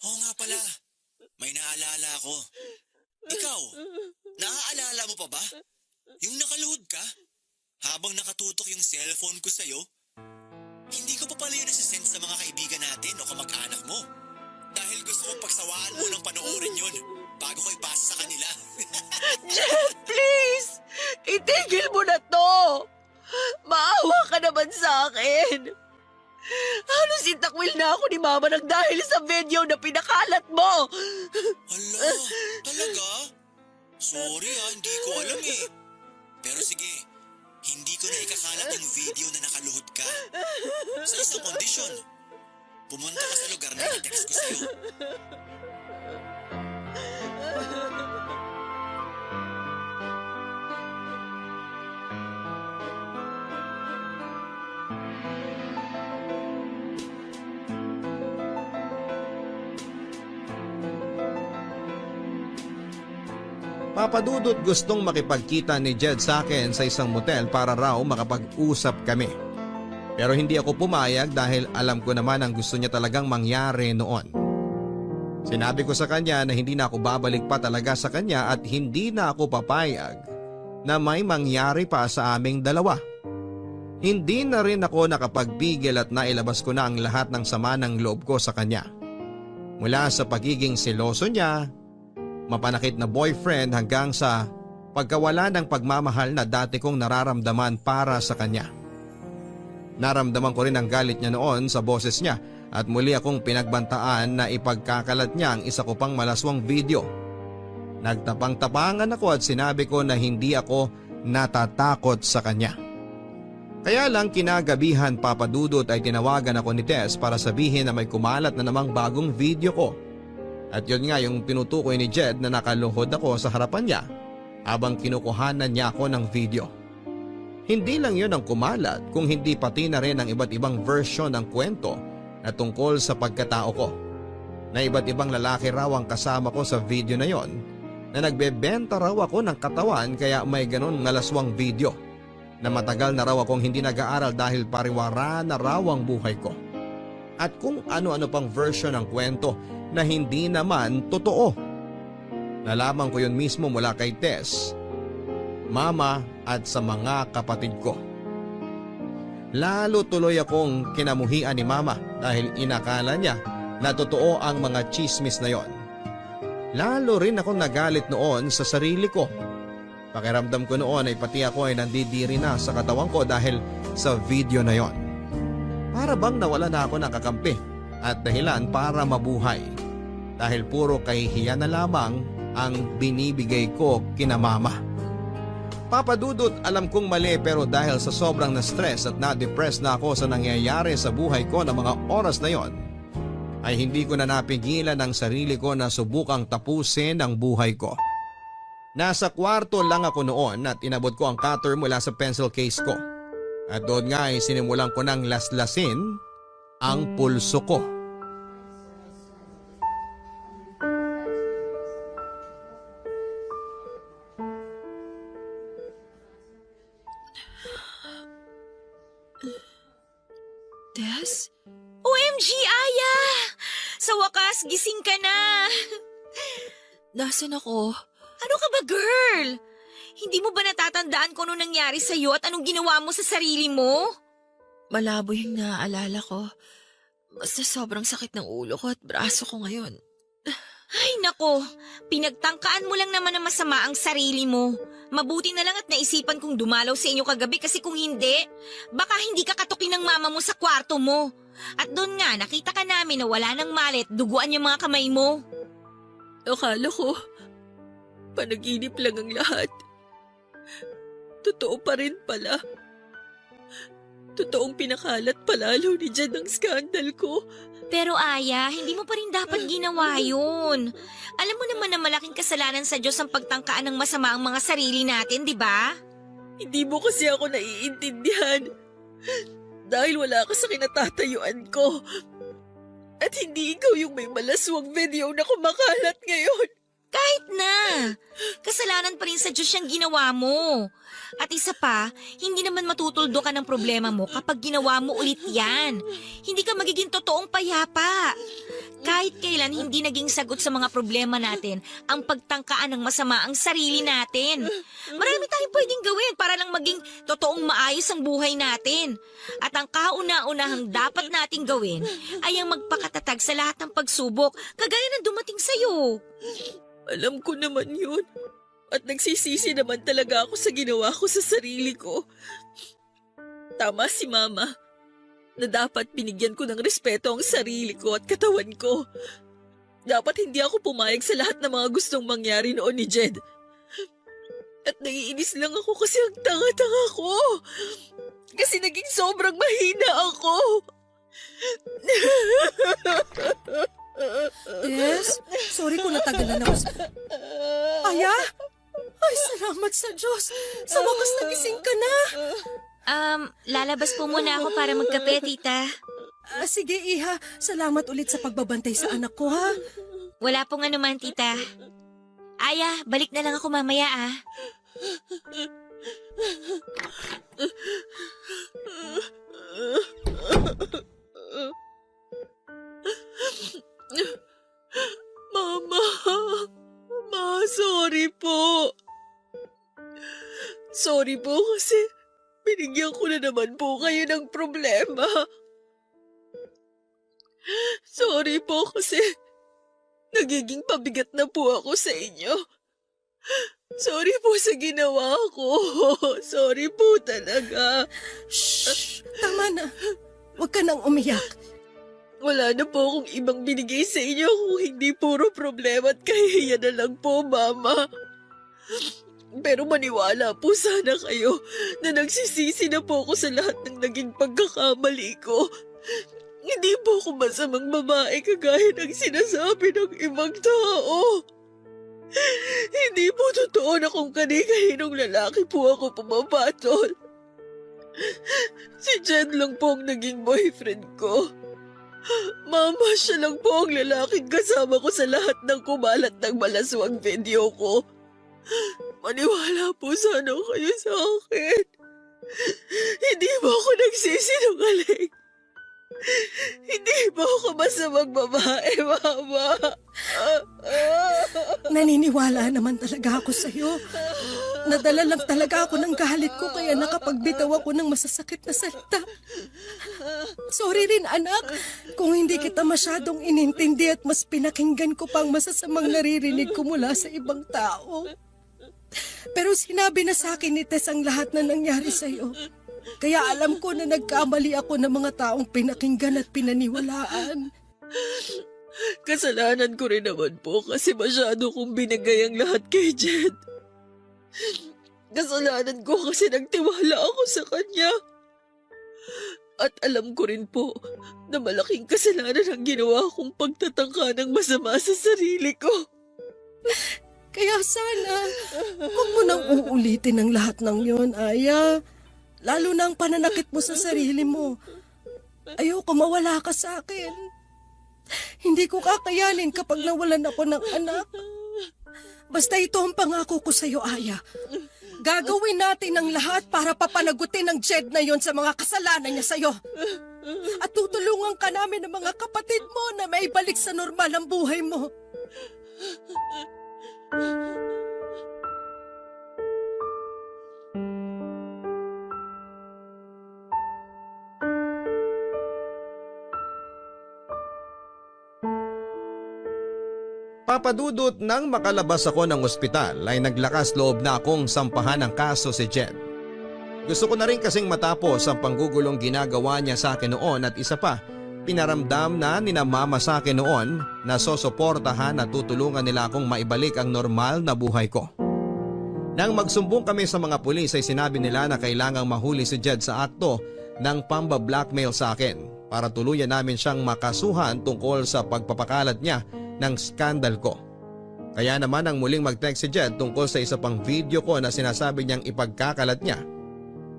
Oo nga pala, may naalala ako. Ikaw, naaalala mo pa ba? Yung nakaluhod ka? Habang nakatutok yung cellphone ko sa'yo? Hindi ko pa pala yun nasisend sa mga kaibigan natin o kamag-anak mo. Dahil gusto kong pagsawaan mo ng panoorin yun bago ko ipasa sa kanila. Jeff, please! Itigil mo na to! Maawa ka naman sa akin! Halos itakwil na ako ni Mama nang dahil sa video na pinakalat mo! Hala, talaga? Sorry hindi ko alam eh. Pero sige, hindi ko na ikakalat yung video na nakaluhod ka. Sa isang kondisyon, pumunta ka sa lugar na i-text ko sa'yo. Papadudot gustong makipagkita ni Jed sa akin sa isang motel para raw makapag-usap kami. Pero hindi ako pumayag dahil alam ko naman ang gusto niya talagang mangyari noon. Sinabi ko sa kanya na hindi na ako babalik pa talaga sa kanya at hindi na ako papayag na may mangyari pa sa aming dalawa. Hindi na rin ako nakapagpigil at nailabas ko na ang lahat ng sama ng loob ko sa kanya. Mula sa pagiging seloso niya, mapanakit na boyfriend hanggang sa pagkawala ng pagmamahal na dati kong nararamdaman para sa kanya. Naramdaman ko rin ang galit niya noon sa boses niya at muli akong pinagbantaan na ipagkakalat niya ang isa ko pang malaswang video. Nagtapang-tapangan ako at sinabi ko na hindi ako natatakot sa kanya. Kaya lang kinagabihan papadudot ay tinawagan ako ni Tess para sabihin na may kumalat na namang bagong video ko. At yun nga yung tinutukoy ni Jed na nakaluhod ako sa harapan niya habang kinukuhanan niya ako ng video. Hindi lang yun ang kumalat kung hindi pati na rin ang iba't ibang version ng kwento na tungkol sa pagkatao ko. Na iba't ibang lalaki raw ang kasama ko sa video na yon na nagbebenta raw ako ng katawan kaya may ganun ngalaswang video. Na matagal na raw akong hindi nag-aaral dahil pariwara na raw ang buhay ko. At kung ano-ano pang version ng kwento na hindi naman totoo. Nalaman ko yun mismo mula kay Tess, Mama at sa mga kapatid ko. Lalo tuloy akong kinamuhian ni Mama dahil inakala niya na totoo ang mga chismis na yon. Lalo rin akong nagalit noon sa sarili ko. Pakiramdam ko noon ay pati ako ay nandidiri na sa katawan ko dahil sa video na yon. Para bang nawala na ako ng kakampi at dahilan para mabuhay. Dahil puro kahihiyan na lamang ang binibigay ko kina Mama. Papadudot, alam kong mali pero dahil sa sobrang na-stress at na-depress na ako sa nangyayari sa buhay ko ng mga oras na yon, ay hindi ko na napigilan ang sarili ko na subukang tapusin ang buhay ko. Nasa kwarto lang ako noon at inabot ko ang cutter mula sa pencil case ko. At doon nga ay sinimulan ko ng laslasin ang pulso ko. Tess? OMG, Aya! Sa wakas, gising ka na! Nasaan ako? Ano ka ba, girl? Hindi mo ba natatandaan kung ano nangyari sa'yo at anong ginawa mo sa sarili mo? Malabo yung naaalala ko. Basta sobrang sakit ng ulo ko at braso ko ngayon. Ay nako, pinagtangkaan mo lang naman na masama ang sarili mo. Mabuti na lang at naisipan kong dumalaw sa inyo kagabi kasi kung hindi, baka hindi ka katukin ng mama mo sa kwarto mo. At doon nga, nakita ka namin na wala ng malit, duguan yung mga kamay mo. Akala ko, panaginip lang ang lahat. Totoo pa rin pala. Totoong pinakalat palalo ni Jed ang skandal ko. Pero Aya, hindi mo pa rin dapat ginawa yun. Alam mo naman na malaking kasalanan sa Diyos ang pagtangkaan ng masama ang mga sarili natin, di ba? Hindi mo kasi ako naiintindihan. Dahil wala ka sa kinatatayuan ko. At hindi ikaw yung may malaswang video na kumakalat ngayon. Kahit na. Kasalanan pa rin sa Diyos yung ginawa mo. At isa pa, hindi naman matutuldo ka ng problema mo kapag ginawa mo ulit yan. Hindi ka magiging totoong payapa. Kahit kailan hindi naging sagot sa mga problema natin ang pagtangkaan ng masama ang sarili natin. Marami tayong pwedeng gawin para lang maging totoong maayos ang buhay natin. At ang kauna-unahang dapat nating gawin ay ang magpakatatag sa lahat ng pagsubok kagaya ng dumating sa'yo. Alam ko naman yun. At nagsisisi naman talaga ako sa ginawa ko sa sarili ko. Tama si Mama na dapat binigyan ko ng respeto ang sarili ko at katawan ko. Dapat hindi ako pumayag sa lahat ng mga gustong mangyari noon ni Jed. At naiinis lang ako kasi ang tanga-tanga ko. Kasi naging sobrang mahina ako. Yes, sorry kung natagalan ako sa... Aya? Ay, salamat sa Diyos. Sa wakas nagising ka na. Lalabas po muna ako para magkape, tita. Sige, Iha. Salamat ulit sa pagbabantay sa anak ko, ha? Wala pong anuman, tita. Aya, balik na lang ako mamaya, ah. Mama, sorry po. Sorry po kasi binigyan ko na naman po kayo ng problema. Sorry po kasi nagiging pabigat na po ako sa inyo. Sorry po sa ginawa ko. Sorry po talaga. Shh! Tama na. Huwag ka nang umiyak. Wala na po akong ibang binigay sa inyo kung hindi puro problema at kahihiyan na lang po, Mama. Pero maniwala po sana kayo na nagsisisi na po ako sa lahat ng naging pagkakamali ko. Hindi po ako masamang babae kagaya ng sinasabi ng ibang tao. Hindi po totoo na kung kani-kaninong lalaki po ako pumapatol. Si Jed lang po ang naging boyfriend ko. Mama, siya lang po ang lalaking kasama ko sa lahat ng kumalat ng malaswang video ko. Maniwala po sana kayo sa akin. Hindi mo ako nagsisinungaling. Hindi mo ako masamang babae, Mama. Naniniwala naman talaga ako sa'yo. Nadala lang talaga ako ng galit ko kaya nakapagbitaw ako ng masasakit na salita. Sorry rin, anak, kung hindi kita masyadong inintindi at mas pinakinggan ko pang masasamang naririnig ko mula sa ibang tao. Pero sinabi na sa akin ni Tess ang lahat na nangyari sa'yo. Kaya alam ko na nagkamali ako ng mga taong pinakinggan at pinaniwalaan. Kasalanan ko rin naman po kasi masyado kong binigay ang lahat kay Jed. Kasalanan ko kasi nagtiwala ako sa kanya. At alam ko rin po na malaking kasalanan ang ginawa kong pagtatangka ng masama sa sarili ko. Kaya sana, huwag mo nang uulitin ang lahat ng yon, Aya. Lalo na ang pananakit mo sa sarili mo. Ayoko mawala ka sa akin. Hindi ko kakayanin kapag nawalan ako ng anak. Basta ito ang pangako ko sa iyo, Aya. Gagawin natin ang lahat para papanagutin ng Jed na yon sa mga kasalanan niya sa iyo. At tutulungan ka namin ng mga kapatid mo na maibalik sa normal ang buhay mo. Papadudot nang makalabas ako ng ospital ay naglakas loob na akong sampahan ng kaso si Jed. Gusto ko na rin kasing matapos ang panggugulong ginagawa niya sa akin noon at isa pa, pinaramdam na nina mama sa akin noon na sosuportahan at tutulungan nila akong maibalik ang normal na buhay ko. Nang magsumbong kami sa mga pulis ay sinabi nila na kailangang mahuli si Jed sa akto ng pamba-blackmail sa akin para tuluyan namin siyang makasuhan tungkol sa pagpapakalat niya ng skandal ko. Kaya naman ang muling mag-text si Jed tungkol sa isa pang video ko na sinasabi niyang ipagkakalat niya.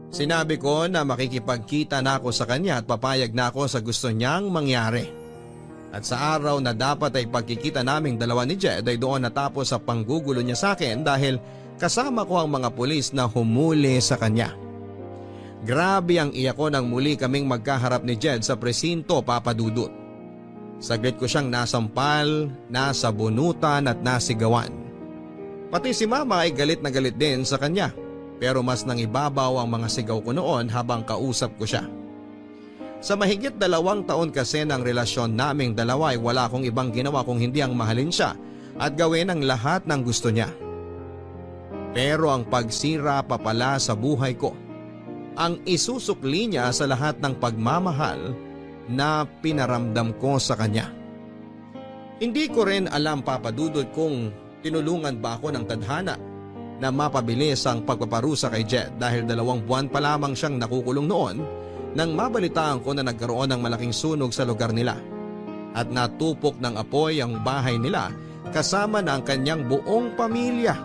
Sinabi ko na makikipagkita na ako sa kanya at papayag na ako sa gusto niyang mangyari. At sa araw na dapat ay pagkikita naming dalawa ni Jed ay doon natapos sa panggugulo niya sa akin dahil kasama ko ang mga pulis na humuli sa kanya. Grabe ang iyak ko nang muli kaming magkaharap ni Jed sa presinto, Papa Dudut. Saglit ko siyang nasampal, nasabunutan at nasigawan. Pati si Mama ay galit na galit din sa kanya, pero mas nangibabaw ang mga sigaw ko noon habang kausap ko siya. Sa mahigit 2 taon kasi ng relasyon naming dalawa ay wala akong ibang ginawa kung hindi ang mahalin siya at gawin ang lahat ng gusto niya. Pero ang pagsira pa pala sa buhay ko, ang isusukli niya sa lahat ng pagmamahal na pinaramdam ko sa kanya. Hindi ko rin alam, Papa Dudut, kung tinulungan ba ako ng tadhana na mapabilis ang pagpaparusa kay Jed dahil 2 buwan pa lamang siyang nakukulong noon nang mabalitaan ko na nagkaroon ng malaking sunog sa lugar nila at natupok ng apoy ang bahay nila kasama na ang kanyang buong pamilya.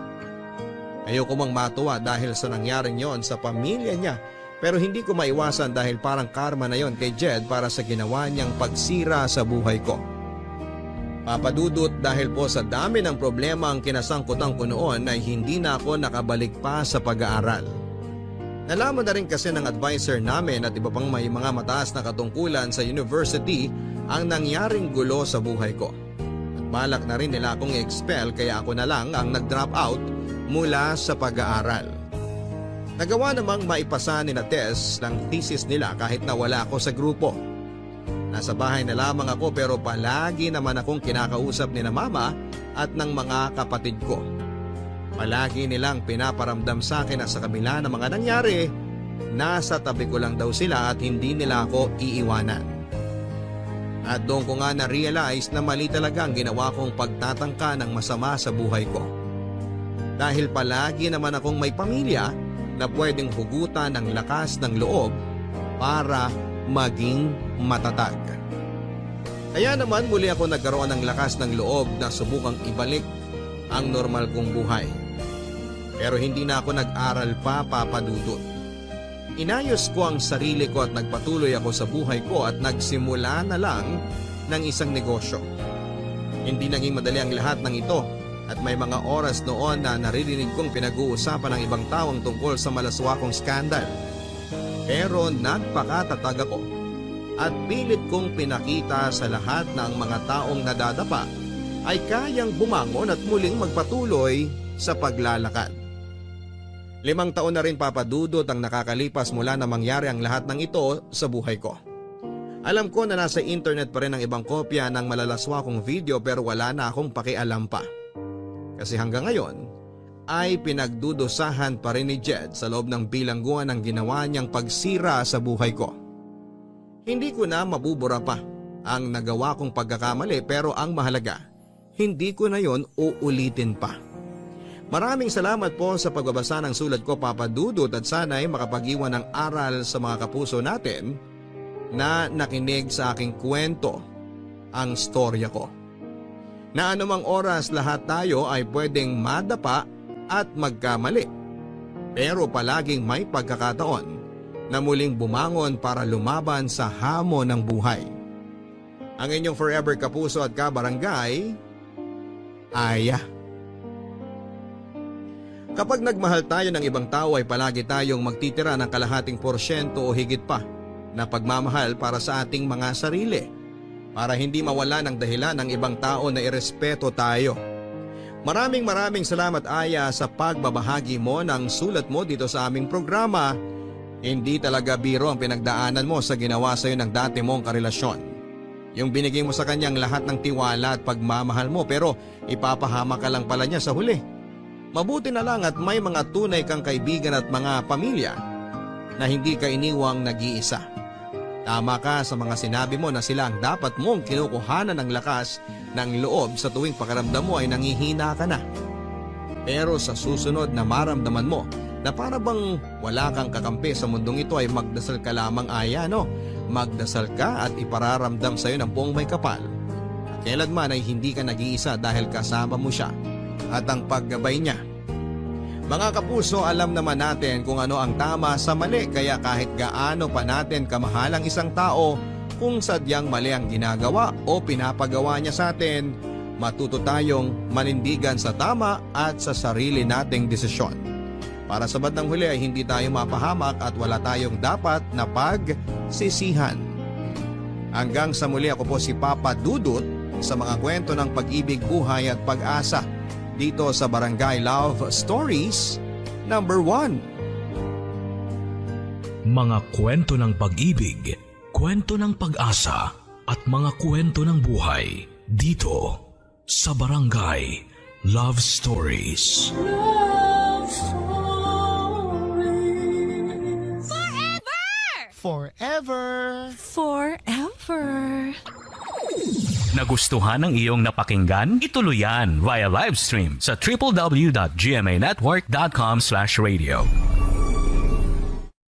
Ayoko mang matuwa dahil sa nangyaring yon sa pamilya niya, pero hindi ko maiwasan dahil parang karma na yon kay Jed para sa ginawa niyang pagsira sa buhay ko. Papa Dudut, dahil po sa dami ng problema ang kinasangkutan ko noon ay hindi na ako nakabalik pa sa pag-aaral. Nalaman na rin kasi ng advisor namin at iba pang may mga mataas na katungkulan sa university ang nangyaring gulo sa buhay ko. At balak na rin nila akong i-expel kaya ako na lang ang nag-drop out mula sa pag-aaral. Nagawa namang maipasa ni na Tess ng thesis nila kahit na wala ako sa grupo. Nasa bahay na lamang ako pero palagi naman akong kinakausap ni na Mama at ng mga kapatid ko. Palagi nilang pinaparamdam sa akin na sa kabila ng mga nangyari, nasa tabi ko lang daw sila at hindi nila ako iiwanan. At doon ko nga na-realize na mali talaga ang ginawa kong pagtatangka ng masama sa buhay ko. Dahil palagi naman akong may pamilya na pwedeng hugutan ng lakas ng loob para maging matatag. Kaya naman muli ako nagkaroon ng lakas ng loob na subukang ibalik ang normal kong buhay. Pero hindi na ako nag-aral pa, Papa Dudut. Inayos ko ang sarili ko at nagpatuloy ako sa buhay ko at nagsimula na lang ng isang negosyo. Hindi naging madali ang lahat ng ito at may mga oras noon na naririnig kong pinag-uusapan ng ibang tawang tungkol sa malaswakong skandal. Pero nagpakatatag ako at pilit kong pinakita sa lahat na ang mga taong nadadapa ay kayang bumangon at muling magpatuloy sa paglalakad. 5 taon na rin, Papa Dudut, ang nakakalipas mula na mangyari ang lahat ng ito sa buhay ko. Alam ko na nasa internet pa rin ang ibang kopya ng malalaswakong video pero wala na akong pakialam pa. Kasi hanggang ngayon ay pinagdudusahan pa rin ni Jed sa loob ng bilangguan ng ginawa niyang pagsira sa buhay ko. Hindi ko na mabubura pa ang nagawa kong pagkakamali pero ang mahalaga, hindi ko na yon uulitin pa. Maraming salamat po sa pagbabasa ng sulat ko, Papa Dudut, at sana'y makapag-iwan ng aral sa mga kapuso natin na nakinig sa aking kwento, ang storya ko. Na anumang oras lahat tayo ay pwedeng madapa at magkamali. Pero palaging may pagkakataon na muling bumangon para lumaban sa hamon ng buhay. Ang inyong forever kapuso at kabarangay, Aya. Kapag nagmahal tayo ng ibang tao ay palagi tayong magtitira ng kalahating porsyento o higit pa na pagmamahal para sa ating mga sarili para hindi mawala ng dahilan ng ibang tao na irespeto tayo. Maraming salamat, Aya, sa pagbabahagi mo ng sulat mo dito sa aming programa. Hindi talaga biro ang pinagdaanan mo sa ginawa sa iyo ng dati mong karelasyon. Yung binigay mo sa kanyang lahat ng tiwala at pagmamahal mo pero ipapahama ka lang pala niya sa huli. Mabuti na lang at may mga tunay kang kaibigan at mga pamilya na hindi ka iniwang nag-iisa. Tama ka sa mga sinabi mo na sila ang dapat mong kinukuhanan ng lakas ng loob sa tuwing pakiramdam mo ay nangihina ka na. Pero sa susunod na maramdaman mo na para bang wala kang kakampi sa mundong ito ay magdasal ka lamang, Aya, no? Magdasal ka at ipararamdam sa iyo ng buong may kapal. Kailanman ay hindi ka nag-iisa dahil kasama mo siya at ang paggabay niya. Mga kapuso, alam naman natin kung ano ang tama sa mali kaya kahit gaano pa natin kamahal ang isang tao, kung sadyang mali ang ginagawa o pinapagawa niya sa atin, matuto tayong manindigan sa tama at sa sarili nating desisyon. Para sa bandang huli ay hindi tayo mapahamak at wala tayong dapat na pagsisihan. Hanggang sa muli, ako po si Papa Dudut sa mga kwento ng pag-ibig, buhay at pag-asa dito sa Barangay Love Stories number 1. Mga kwento ng pag-ibig, kwento ng pag-asa at mga kwento ng buhay dito sa Barangay Love Stories. Love Stories. Forever! Forever! Nagustuhan ng iyong napakinggan? Ituloy yan via live stream sa www.gmanetwork.com/radio.